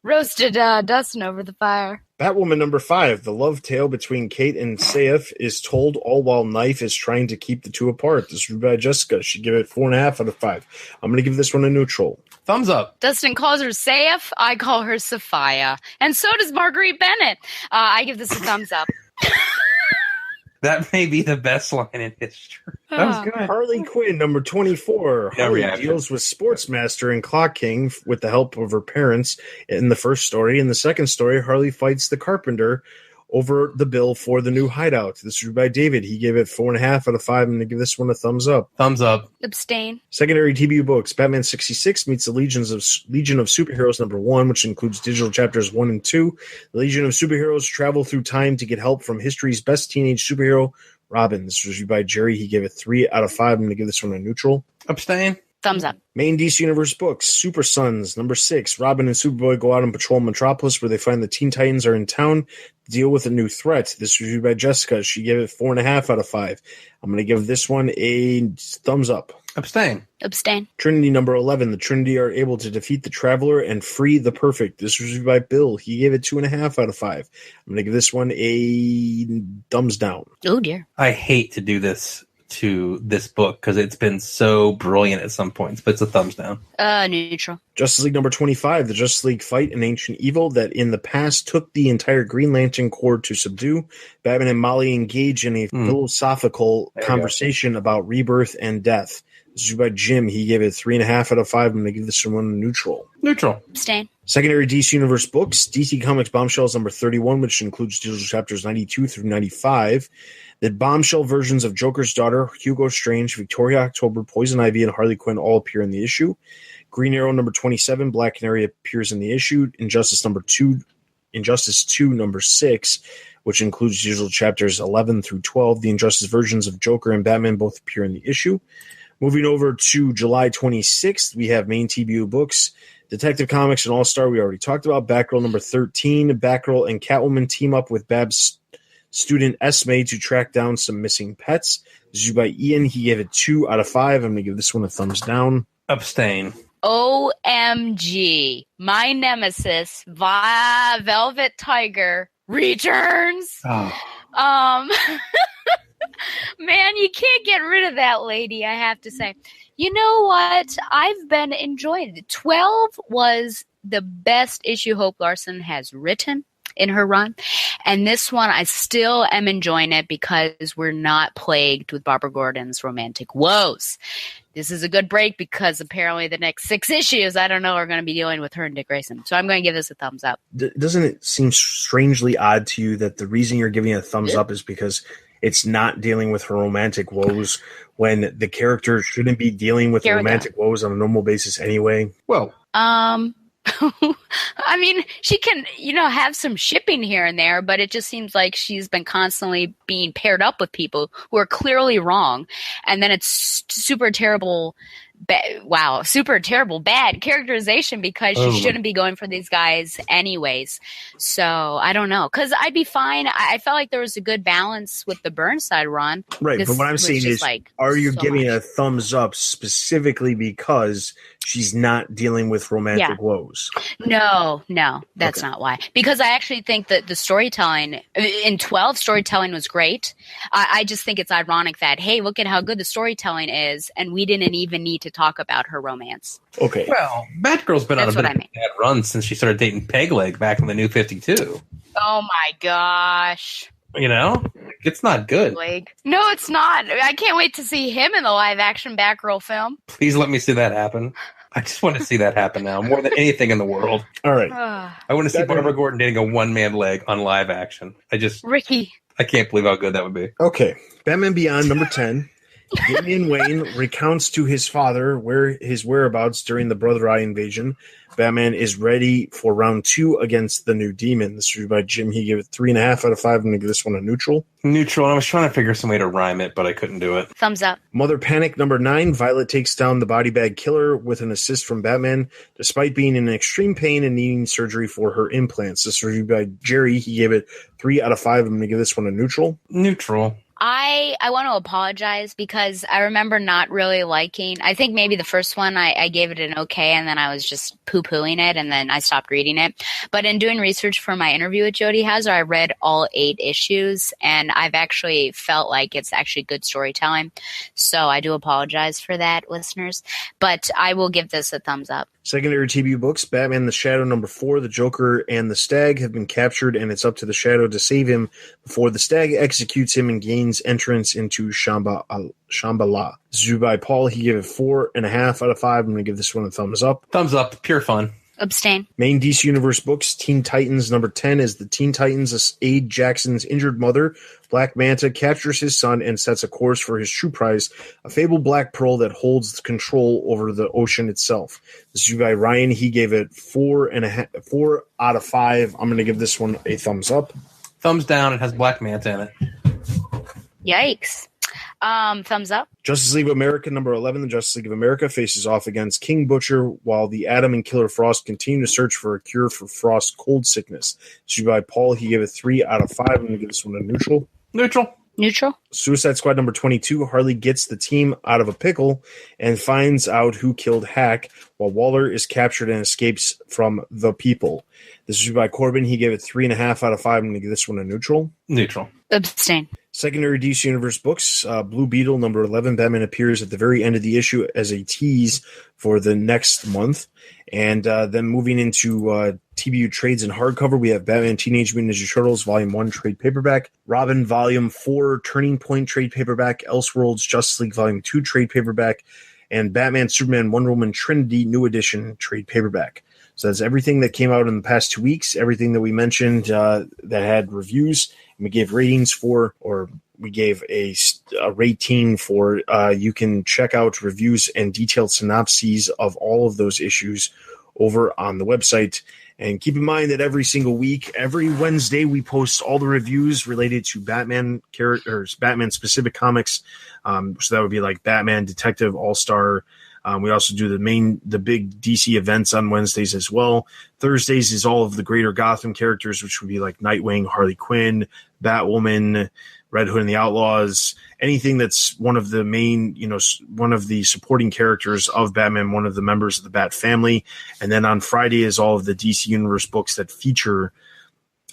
roasted Dustin over the fire. Batwoman number 5, the love tale between Kate and Saif is told all while Knife is trying to keep the two apart. This is by Jessica. She gave it 4.5 out of 5. I'm going to give this one a neutral. Thumbs up. Dustin calls her Saif. I call her Sophia. And so does Marguerite Bennett. I give this a thumbs up. That may be the best line in history. That was good. Harley Quinn, number 24. Harley deals with Sportsmaster and Clock King with the help of her parents in the first story. In the second story, Harley fights the Carpenter over the bill for the new hideout. This is by David. He gave it 4.5 out of 5. I'm going to give this one a thumbs up. Thumbs up. Abstain. Secondary TBU books. Batman 66 meets the Legion of Superheroes number 1, which includes digital chapters 1 and 2. The Legion of Superheroes travel through time to get help from history's best teenage superhero, Robin. This was reviewed by Jerry. He gave it 3 out of 5. I'm going to give this one a neutral. Abstain. Thumbs up. Main DC Universe books. Super Sons, number 6. Robin and Superboy go out and patrol Metropolis, where they find the Teen Titans are in town to deal with a new threat. This was reviewed by Jessica. She gave it 4.5 out of 5. I'm going to give this one a thumbs up. Abstain. Abstain. Trinity number 11. The Trinity are able to defeat the Traveler and free the Perfect. This was reviewed by Bill. He gave it 2.5 out of 5. I'm going to give this one a thumbs down. Oh, dear. I hate to do this to this book because it's been so brilliant at some points, but it's a thumbs down. Neutral. Justice League number 25, the Justice League fight an ancient evil that in the past took the entire Green Lantern Corps to subdue. Batman and Molly engage in a philosophical conversation about rebirth and death. This is by Jim. He gave it 3.5 out of 5. I'm going to give this one neutral. Neutral. Abstain. Secondary DC Universe books, DC Comics Bombshells number 31, which includes digital chapters 92 through 95. The bombshell versions of Joker's daughter, Hugo Strange, Victoria October, Poison Ivy, and Harley Quinn all appear in the issue. Green Arrow number 27, Black Canary appears in the issue. Injustice 2 number 6, which includes digital chapters 11 through 12. The Injustice versions of Joker and Batman both appear in the issue. Moving over to July 26th, we have main TBU books. Detective Comics and All-Star, we already talked about. Batgirl number 13. Batgirl and Catwoman team up with Babs' student Esme to track down some missing pets. This is by Ian. He gave it 2 out of 5. I'm going to give this one a thumbs down. Abstain. OMG. My nemesis, Velvet Tiger, returns. Oh. Man, you can't get rid of that lady, I have to say. You know what? I've been enjoying it. 12 was the best issue Hope Larson has written in her run. And this one, I still am enjoying it because we're not plagued with Barbara Gordon's romantic woes. This is a good break because apparently the next 6 issues, I don't know, are going to be dealing with her and Dick Grayson. So I'm going to give this a thumbs up. Doesn't it seem strangely odd to you that the reason you're giving it a thumbs up is because it's not dealing with her romantic woes when the character shouldn't be dealing with romantic woes on a normal basis anyway? Well, I mean, she can, have some shipping here and there, but it just seems like she's been constantly being paired up with people who are clearly wrong. And then it's super terrible bad characterization because she shouldn't be going for these guys anyways. So I don't know, because I'd be fine. I felt like there was a good balance with the Burnside run. Right, but what I'm saying is, are you giving much. a thumbs up specifically because she's not dealing with romantic woes? No, that's not why. Because I actually think that the storytelling in 12 storytelling was great. I just think it's ironic that, hey, look at how good the storytelling is, and we didn't even need to talk about her romance. Okay. Well, Batgirl's been on a bit of a bad run since she started dating Pegleg back in the New 52. Oh my gosh. It's not good. No, it's not. I can't wait to see him in the live-action Batgirl film. Please let me see that happen. I just want to see that happen now, more than anything in the world. All right. I want to see Barbara Gordon dating a one-man leg on live action. Ricky. I can't believe how good that would be. Okay. Batman Beyond number 10. Damian Wayne recounts to his father his whereabouts during the Brother Eye invasion. Batman is ready for round 2 against the New Demon. This is by Jim. He gave it 3.5 out of 5. I'm going to give this one a neutral. Neutral. I was trying to figure some way to rhyme it, but I couldn't do it. Thumbs up. Mother Panic number 9. Violet takes down the body bag killer with an assist from Batman, despite being in extreme pain and needing surgery for her implants. This is reviewed by Jerry. He gave it 3 out of 5. I'm going to give this one a neutral. Neutral. I want to apologize because I remember not really liking. I think maybe the first one I gave it an okay, and then I was just poo-pooing it, and then I stopped reading it. But in doing research for my interview with Jody Hauser, I read all 8 issues, and I've actually felt like it's actually good storytelling. So I do apologize for that, listeners. But I will give this a thumbs up. Secondary TBU books, Batman the Shadow number 4, the Joker and the Stag have been captured, and it's up to the Shadow to save him before the Stag executes him and gains entrance into Shambhala. This is by Paul. He gave it 4.5 out of 5. I'm going to give this one a thumbs up. Thumbs up. Pure fun. Abstain. Main DC Universe books, Teen Titans number 10 is the Teen Titans aid Jackson's injured mother. Black Manta captures his son and sets a course for his true prize, a fabled black pearl that holds control over the ocean itself. This is by Ryan. He gave it 4 out of 5. I'm going to give this one a thumbs up. Thumbs down. It has Black Manta in it. Yikes. Thumbs up. Justice League of America number 11. The Justice League of America faces off against King Butcher while the Atom and Killer Frost continue to search for a cure for Frost's cold sickness. This is by Paul. He gave it 3 out of 5. I'm going to give this one a neutral. Neutral. Suicide Squad number 22. Harley gets the team out of a pickle and finds out who killed Hack while Waller is captured and escapes from the people. This is by Corbin. He gave it 3.5 out of 5. I'm going to give this one a neutral. Neutral. Abstain. Secondary DC Universe books, Blue Beetle number 11, Batman appears at the very end of the issue as a tease for the next month. And then moving into TBU trades and hardcover, we have Batman Teenage Mutant Ninja Turtles Volume 1 trade paperback, Robin Volume 4 Turning Point trade paperback, Elseworlds Justice League Volume 2 trade paperback, and Batman Superman Wonder Woman Trinity New Edition trade paperback. So that's everything that came out in the past 2 weeks, everything that we mentioned that had reviews. We gave ratings for, or we gave a rating for. You can check out reviews and detailed synopses of all of those issues over on the website. And keep in mind that every single week, every Wednesday, we post all the reviews related to Batman characters, Batman specific comics. So that would be like Batman, Detective, All-Star. We also do the big DC events on Wednesdays as well. Thursdays is all of the greater Gotham characters, which would be like Nightwing, Harley Quinn, Batwoman, Red Hood and the Outlaws, anything that's one of the main, one of the supporting characters of Batman, one of the members of the Bat family. And then on Friday is all of the DC Universe books that feature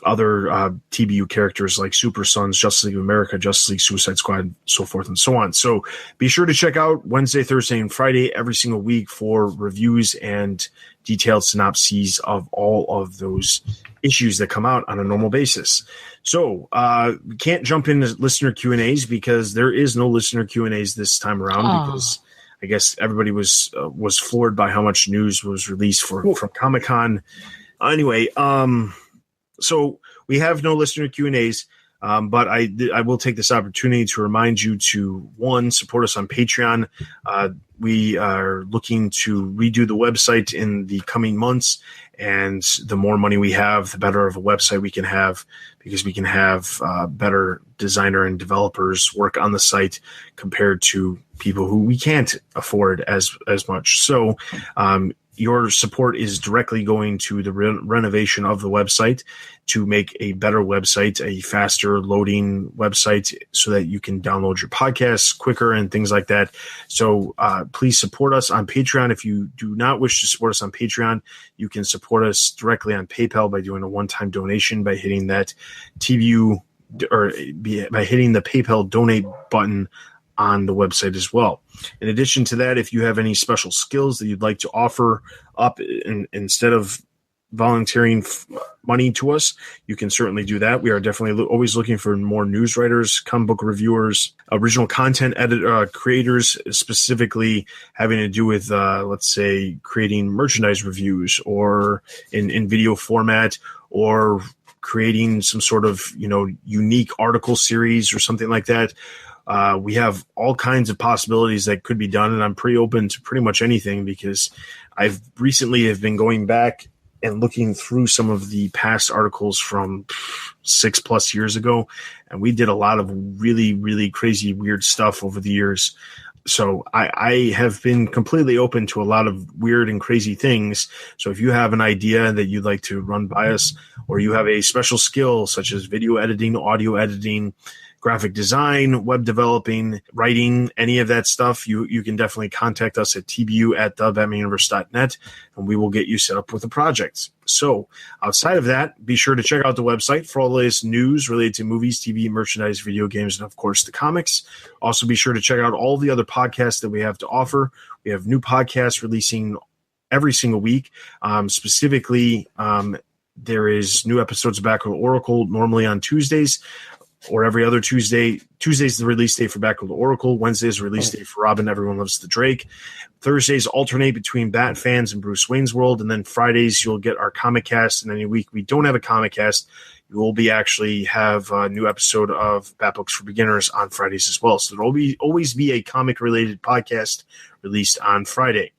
other TBU characters like Super Sons, Justice League of America, Justice League, Suicide Squad, so forth and so on. So be sure to check out Wednesday, Thursday, and Friday every single week for reviews and detailed synopses of all of those issues that come out on a normal basis. So we can't jump into listener Q&As because there is no listener Q&As this time around because I guess everybody was floored by how much news was released from Comic-Con. Anyway, so we have no listener Q&As, but I will take this opportunity to remind you to, one, support us on Patreon. We are looking to redo the website in the coming months, and the more money we have, the better of a website we can have, because we can have better designer and developers work on the site compared to people who we can't afford as much. So your support is directly going to the renovation of the website to make a better website, a faster loading website so that you can download your podcasts quicker and things like that. So please support us on Patreon. If you do not wish to support us on Patreon, you can support us directly on PayPal by doing a one-time donation by hitting that TBU or by hitting the PayPal donate button on the website as well. In addition to that, if you have any special skills that you'd like to offer up instead of volunteering money to us, you can certainly do that. We are definitely always looking for more news writers, comic book reviewers, original content creators, specifically having to do with, let's say, creating merchandise reviews or in video format, or creating some sort of, unique article series or something like that. We have all kinds of possibilities that could be done, and I'm pretty open to pretty much anything because I've recently have been going back and looking through some of the past articles from 6+ years ago, and we did a lot of really, really crazy, weird stuff over the years. So I have been completely open to a lot of weird and crazy things. So if you have an idea that you'd like to run by us, or you have a special skill such as video editing, audio editing, graphic design, web developing, writing, any of that stuff, you can definitely contact us at tbu@thebatmanuniverse.net, and we will get you set up with the projects. So outside of that, be sure to check out the website for all the latest news related to movies, TV, merchandise, video games, and of course the comics. Also be sure to check out all the other podcasts that we have to offer. We have new podcasts releasing every single week. Specifically, there is new episodes of Back with Oracle normally on Tuesdays, or every other Tuesday. Tuesday's the release date for Back with the Oracle. Wednesday's the release date for Robin, Everyone Loves the Drake. Thursdays alternate between Bat fans and Bruce Wayne's World. And then Fridays, you'll get our comic cast. And any week we don't have a comic cast, you will be actually have a new episode of Bat Books for Beginners on Fridays as well. So there will always be a comic-related podcast released on Friday.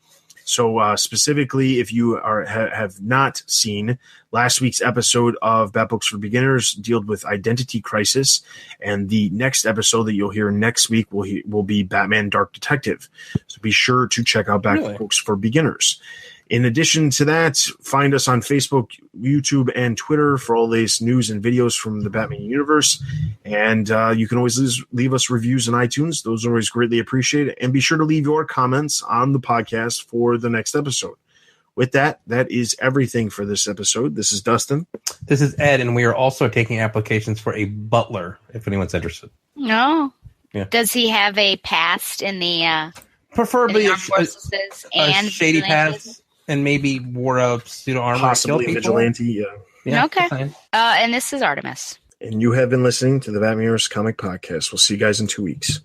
So specifically, if you have not seen last week's episode of Bat Books for Beginners, dealt with Identity Crisis, and the next episode that you'll hear next week will be Batman Dark Detective. So be sure to check out Bat Books for Beginners. In addition to that, find us on Facebook, YouTube, and Twitter for all these news and videos from the Batman universe. And you can always leave us reviews on iTunes. Those are always greatly appreciated. And be sure to leave your comments on the podcast for the next episode. With that, that is everything for this episode. This is Dustin. This is Ed, and we are also taking applications for a butler if anyone's interested. No. Yeah. Does he have a past in the Preferably armed forces a and shady vigilantes? past, and maybe wore a pseudo armor. Possibly to kill people. vigilante. Yeah, Okay. fine. And this is Artemis. And you have been listening to the Batman Universe Comic Podcast. We'll see you guys in 2 weeks.